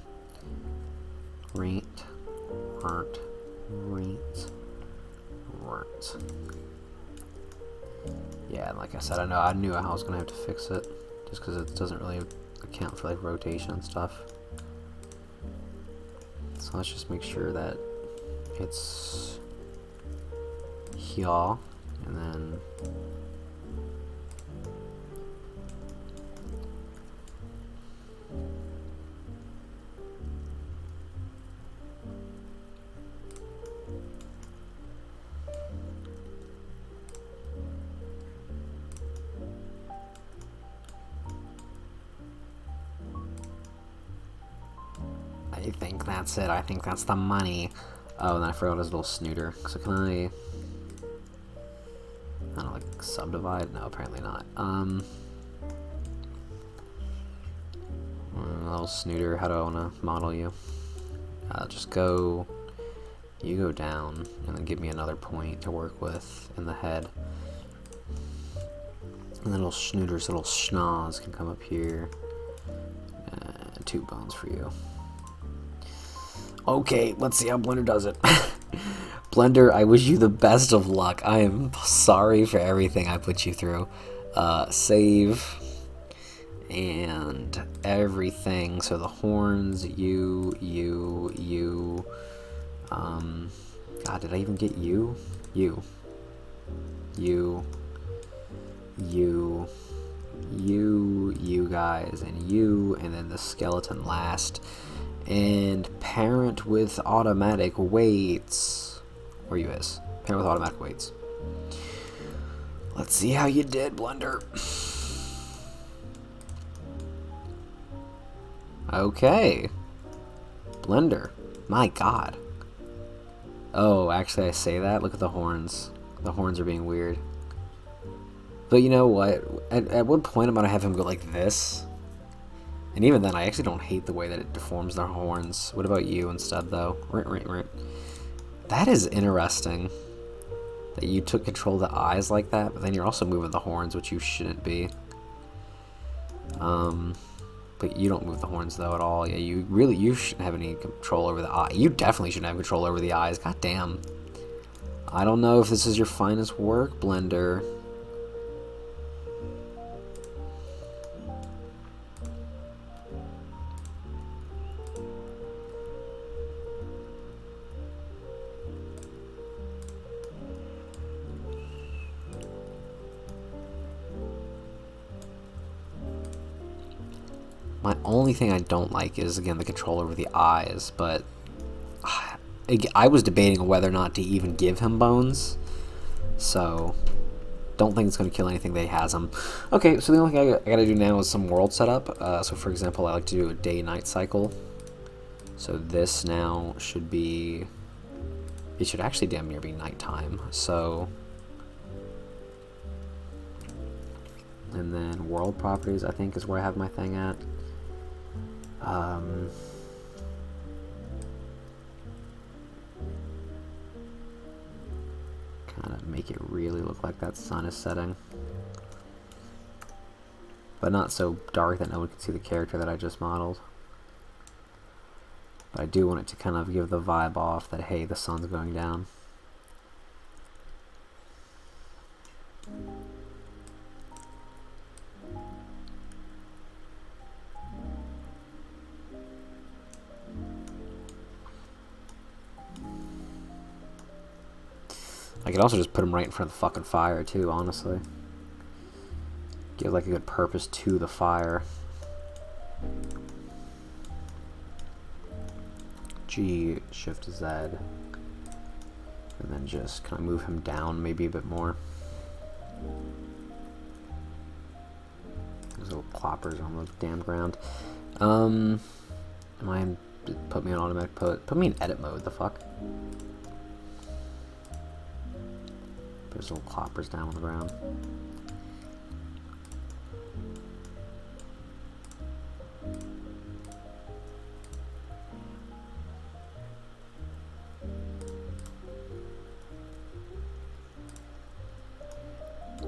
Rent, heart, rent, words. Yeah, and like I said, I knew I was gonna have to fix it, just because it doesn't really account for like rotation and stuff. So let's just make sure that it's here, and then I think that's it. I think that's the money. Oh, and I forgot his little snooter. So can I don't know, like subdivide? No, apparently not. little snooter. How do I want to model you? Just go... You go down, and then give me another point to work with in the head. And little snooters, little schnoz can come up here. 2 bones for you. Okay, let's see how Blender does it. Blender, I wish you the best of luck. I am sorry for everything I put you through. Save. And everything. So the horns, you. God, did I even get you? You guys, and then the skeleton last. And parent with automatic weights. Where you is? Parent with automatic weights. Let's see how you did, Blender. Okay. Blender. My God. Oh, actually I say that. Look at the horns. The horns are being weird. But you know what? At one point I'm going to have him go like this. And even then, I actually don't hate the way that it deforms their horns. What about you instead, though? That is interesting. That you took control of the eyes like that, but then you're also moving the horns, which you shouldn't be. But you don't move the horns, though, at all. Yeah, you shouldn't have any control over the eye. You definitely shouldn't have control over the eyes. God damn. I don't know if this is your finest work, Blender. My only thing I don't like is, again, the control over the eyes, but I was debating whether or not to even give him bones, so don't think it's going to kill anything that he has them. Okay, so the only thing I got to do now is some world setup. So for example, I like to do a day-night cycle. So this now should be, it should actually damn near be nighttime, so... And then world properties, I think, is where I have my thing at. Kind of make it really look like that sun is setting. But not so dark that no one can see the character that I just modeled. But I do want it to kind of give the vibe off that, hey, the sun's going down. I could also just put him right in front of the fucking fire, too, honestly. Give, like, a good purpose to the fire. G, Shift Z. And then just kind of move him down maybe a bit more. Those little cloppers on the damn ground. Put me in automatic, put me in edit mode, the fuck? There's little cloppers down on the ground.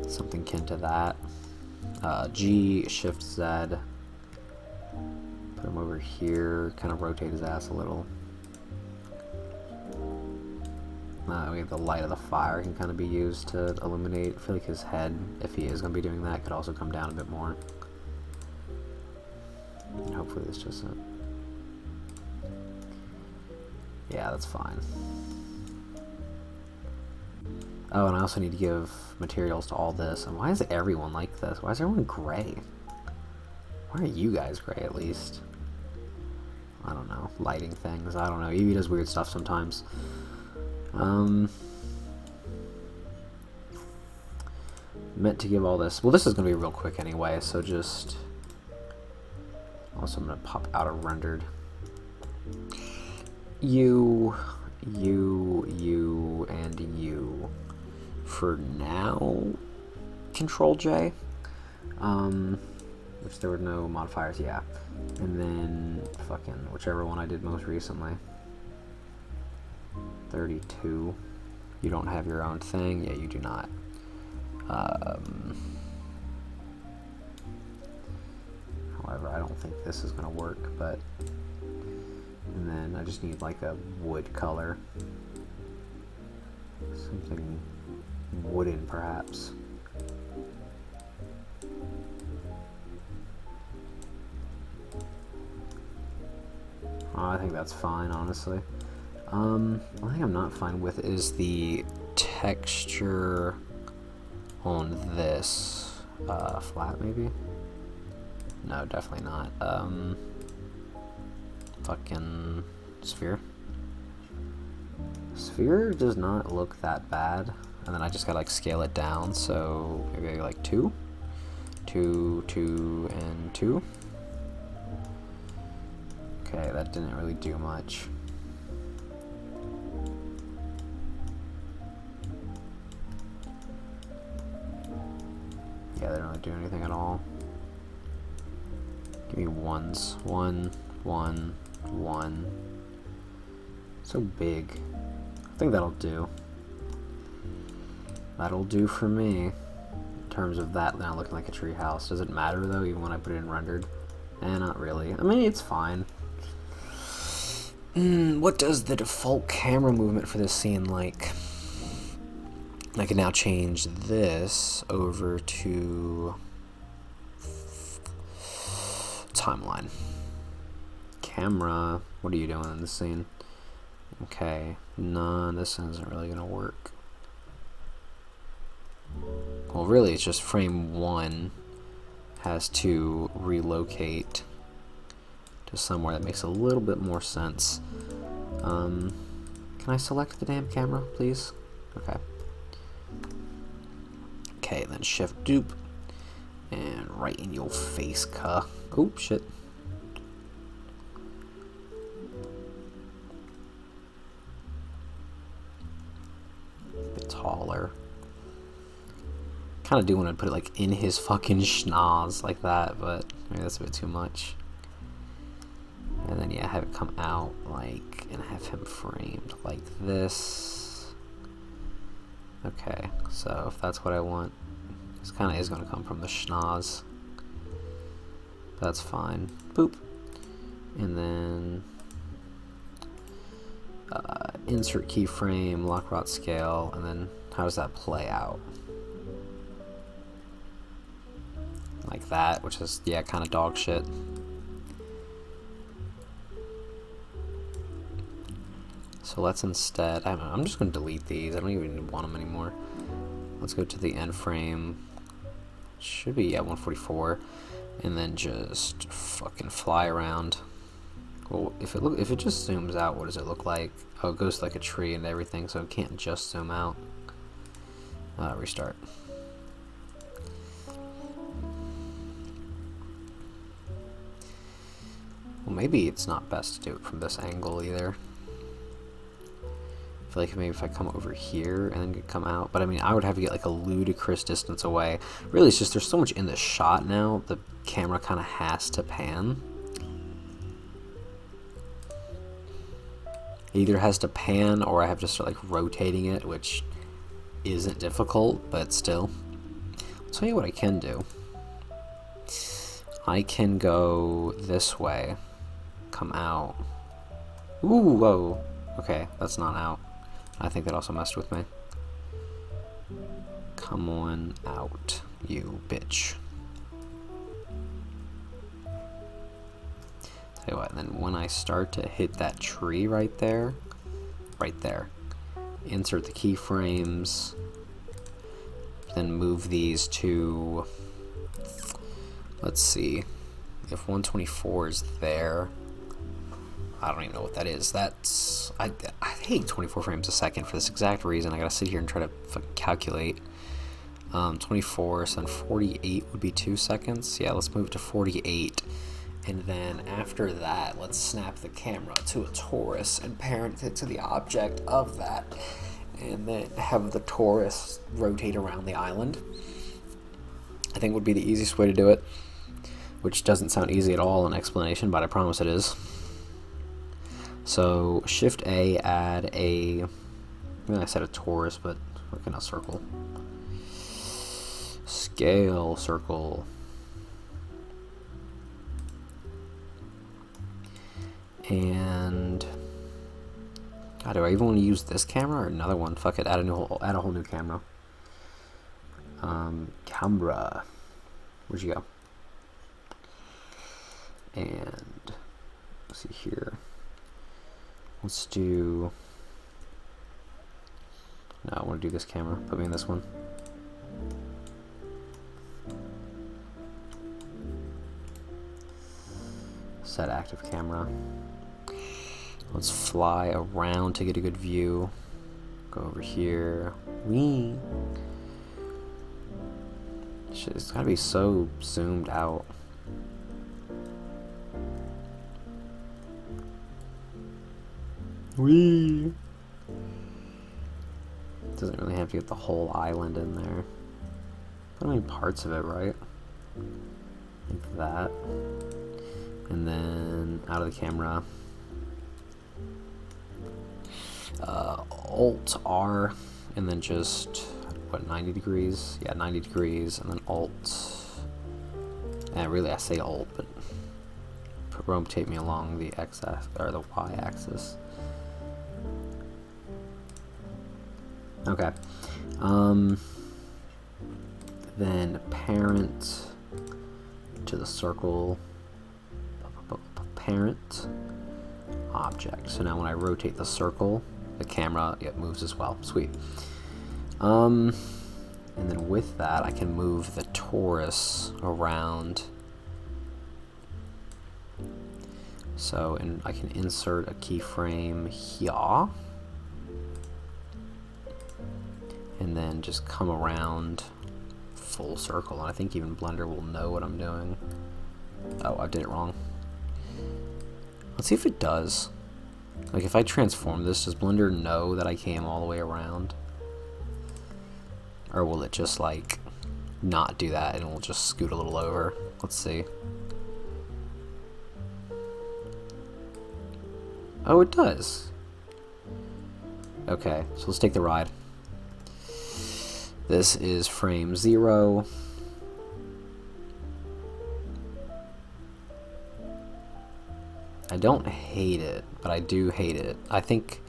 Something akin to that. G, Shift Z. Put him over here, kind of rotate his ass a little. We have the light of the fire can kind of be used to illuminate. I feel like his head, if he is going to be doing that, could also come down a bit more. And hopefully this just... Yeah, that's fine. Oh, and I also need to give materials to all this. And why is everyone like this? Why is everyone gray? Why are you guys gray, at least? I don't know. Lighting things. I don't know. Eevee does weird stuff sometimes. Meant to give all this. Well, this is going to be real quick anyway, so just... Also, I'm going to pop out a rendered. You, and you. For now, Control J. which there were no modifiers, yeah. And then fucking whichever one I did most recently. 32. You don't have your own thing? Yeah, you do not. However, I don't think this is gonna work, but... And then I just need like a wood color. Something wooden, perhaps. Oh, I think that's fine, honestly. One thing I'm not fine with is the texture on this. Flat, maybe? No, definitely not. Fucking sphere. Sphere does not look that bad. And then I just gotta like scale it down, so maybe like 2, 2, 2, and 2. Okay, that didn't really do much. Yeah, they don't really do anything at all. Give me ones. 1, 1, 1. So big. I think that'll do. That'll do for me. In terms of that now looking like a tree house. Does it matter though, even when I put it in rendered? Not really. I mean, it's fine. What does the default camera movement for this scene like? I can now change this over to timeline. Camera, what are you doing in this scene? Okay, no, this isn't really gonna work. Well, really, it's just frame 1 has to relocate to somewhere that makes a little bit more sense. Can I select the damn camera, please? Okay. Okay, then shift dupe and right in your face, cuh. Oh, shit. A bit taller. Kind of do want to put it like in his fucking schnoz like that, but maybe that's a bit too much. And then yeah, have it come out like, and have him framed like this. Okay, so if that's what I want, this kind of is going to come from the schnoz. That's fine. Boop. And then insert keyframe, lock rot scale, and then how does that play out? Like that, which is, yeah, kind of dog shit. So let's instead, I'm just going to delete these. I don't even want them anymore. Let's go to the end frame. Should be, yeah, 144. And then just fucking fly around. Well, if it just zooms out, what does it look like? Oh, it goes like a tree and everything, so it can't just zoom out. Restart. Well, maybe it's not best to do it from this angle either. I feel like maybe if I come over here and then come out, but I mean, I would have to get like a ludicrous distance away. Really, it's just there's so much in the shot now, the camera kind of has to pan. It either has to pan or I have to start like rotating it, which isn't difficult, but still. I'll tell you what I can do. I can go this way, come out. Ooh, whoa. Okay, that's not out. I think that also messed with me. Come on out, you bitch. Tell you what, and then when I start to hit that tree right there, insert the keyframes, then move these to, let's see, if 124 is there, I don't even know what that is. That's, I hate 24 frames a second for this exact reason. I gotta sit here and try to fucking calculate. 24, so then 48 would be 2 seconds. Yeah, let's move to 48. And then after that, let's snap the camera to a torus and parent it to the object of that. And then have the torus rotate around the island. I think would be the easiest way to do it. which doesn't sound easy at all in explanation, but I promise it is. So Shift A, add a, I said a torus, but what can a circle? Scale circle. And God, do I even want to use this camera or another one? Fuck it, add a whole new camera. Camera. Where'd you go? And let's see here. Let's do. No, I want to do this camera. Put me in this one. Set active camera. Let's fly around to get a good view. Go over here. Whee! Shit, it's gotta be so zoomed out. Whee! Doesn't really have to get the whole island in there. But I mean parts of it, right? Like that. And then out of the camera. Alt R, and then just what, 90 degrees? Yeah, 90 degrees, and then Alt. And really, I say Alt, but rotate me along the x-axis or the y-axis. Okay. Then parent to the circle. Parent object. So now when I rotate the circle, the camera, it moves as well. Sweet. And then with that, I can move the torus around. So, and I can insert a keyframe here. And then just come around full circle. And I think even Blender will know what I'm doing. Oh, I did it wrong. Let's see if it does. Like if I transform this, does Blender know that I came all the way around? Or will it just like not do that and it will just scoot a little over? Let's see. Oh, it does. Okay, so let's take the ride. This is frame 0. I don't hate it, but I do hate it. I think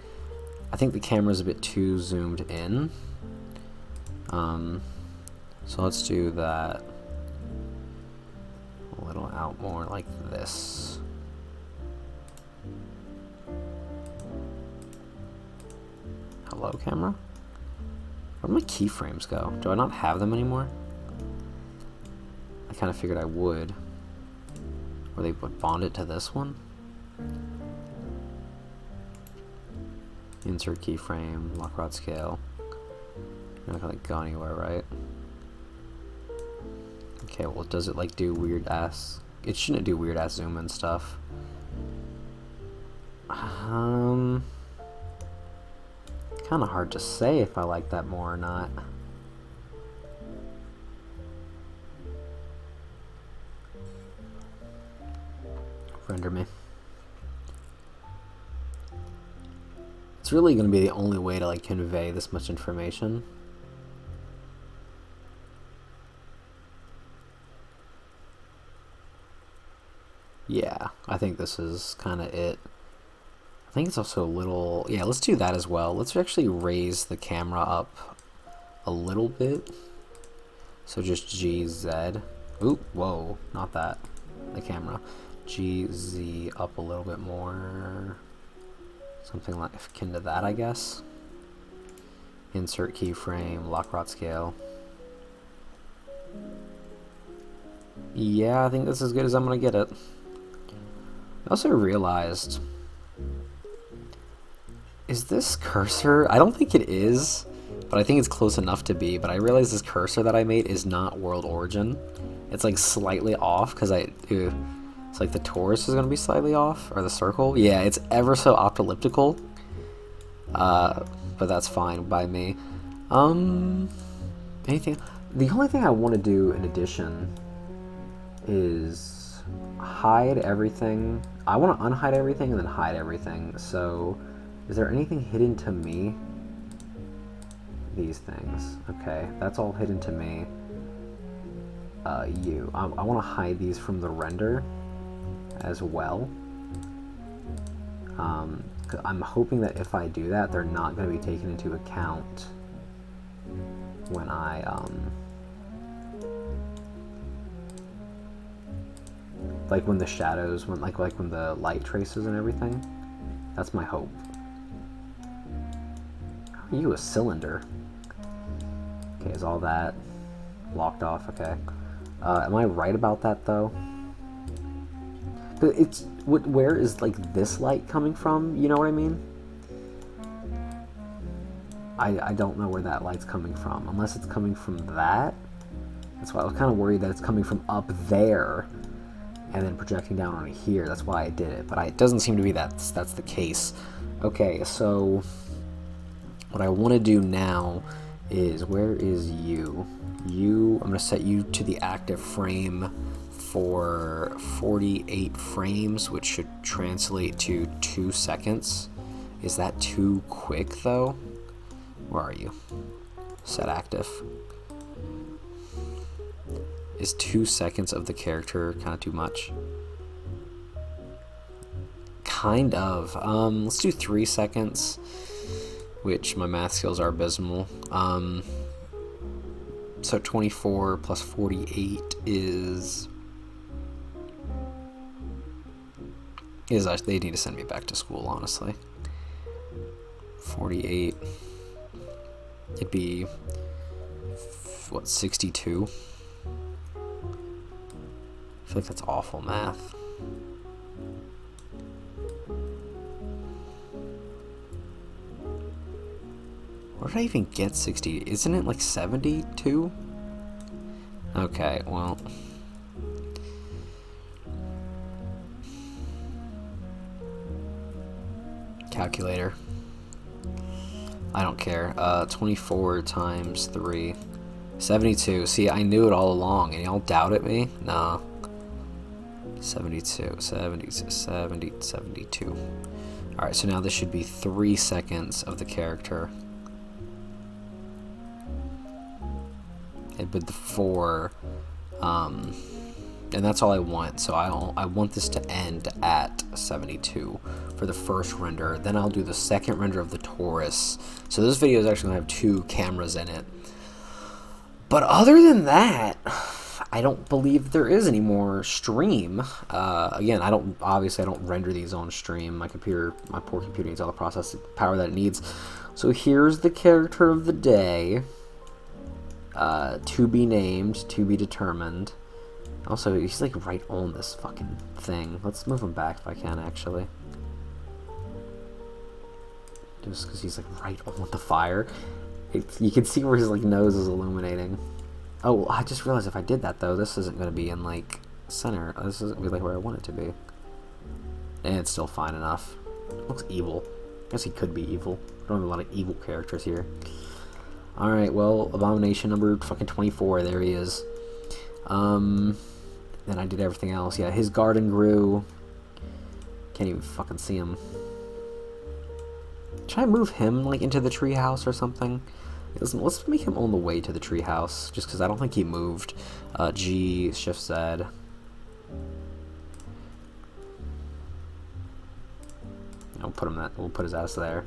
the camera's a bit too zoomed in. So let's do that a little out more like this. Hello, camera? Where'd my keyframes go? Do I not have them anymore? I kind of figured I would. Or they would bond it to this one? Insert keyframe, lock rod scale. You're not gonna like go anywhere, right? Okay, well does it like do weird ass? It shouldn't do weird ass zoom and stuff. Kinda hard to say if I like that more or not. Render me. It's really going to be the only way to like convey this much information. Yeah, I think this is kind of it. I think it's also a little, yeah, let's do that as well. Let's actually raise the camera up a little bit. So just GZ. Oop, whoa, not that. The camera. GZ up a little bit more. Something like akin to that, I guess. Insert keyframe, lock rod scale. Yeah, I think that's as good as I'm gonna get it. I also realized, is this cursor? I don't think it is, but I think it's close enough to be. But I realized this cursor that I made is not world origin. It's like slightly off because it's like the torus is going to be slightly off, or the circle. Yeah, it's ever so optoelliptical. But that's fine by me. Anything? The only thing I want to do in addition is hide everything. I want to unhide everything and then hide everything. So, is there anything hidden to me? These things. Okay, that's all hidden to me. I want to hide these from the render as well. I'm hoping that if I do that, they're not going to be taken into account when I like when the shadows, when like when the light traces and everything. That's my hope. How are you a cylinder? Okay, is all that locked off? Okay. Am I right about that though? But where is like this light coming from? You know what I mean? I don't know where that light's coming from, unless it's coming from that. That's why I was kind of worried that it's coming from up there and then projecting down on here. That's why I did it, but it doesn't seem to be that's the case. Okay, so what I want to do now is, where is you? I'm going to set you to the active frame for 48 frames, which should translate to 2 seconds. Is that too quick though? Where are you? Set active. Is 2 seconds of the character kind of too much? Kind of. Let's do 3 seconds, which my math skills are abysmal. So 24 plus 48 is they need to send me back to school, honestly. 48. It'd be, what, 62? I feel like that's awful math. Where did I even get 60? Isn't it like 72? Okay, well. Calculator. I don't care. 24 times 3. 72. See, I knew it all along, and y'all doubted me? Nah. 72. 72. Alright, so now this should be 3 seconds of the character. But the 4, and that's all I want. So I want this to end at 72 for the first render. Then I'll do the second render of the Taurus. So this video is actually gonna have 2 cameras in it. But other than that, I don't believe there is any more stream. Again, I don't render these on stream. My poor computer needs all the processing power that it needs. So here's the character of the day. To be named, to be determined. Also, he's like right on this fucking thing. Let's move him back if I can, actually. Just because he's like right on the fire. You can see where his like nose is illuminating. Oh, I just realized if I did that though, this isn't going to be in like center. This isn't really where I want it to be. And it's still fine enough. Looks evil. I guess he could be evil. I don't have a lot of evil characters here. Alright, well, Abomination number fucking 24, there he is. Then I did everything else. Yeah, his garden grew. Can't even fucking see him. Should I move him, like, into the treehouse or something? Listen, let's make him on the way to the treehouse, just because I don't think he moved. G, Shift Z. We'll put his ass there.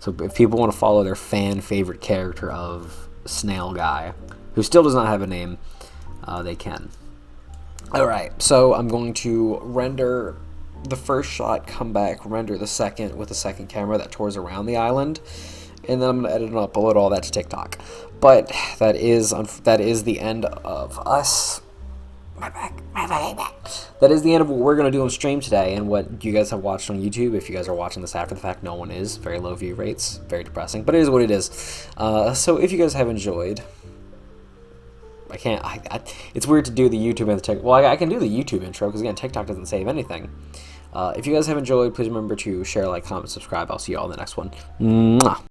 So if people want to follow their fan favorite character of Snail Guy, who still does not have a name, they can. Alright, so I'm going to render the first shot, come back, render the second with the second camera that tours around the island, and then I'm going to edit and upload all that to TikTok. But that is the end of us. My back. That is the end of what we're going to do on stream today and what you guys have watched on YouTube. If you guys are watching this after the fact, no one is. Very low view rates. Very depressing. But it is what it is. So if you guys have enjoyed... it's weird to do the YouTube and the TikTok. Well, I can do the YouTube intro because, again, TikTok doesn't save anything. If you guys have enjoyed, please remember to share, like, comment, subscribe. I'll see you all in the next one. Mwah.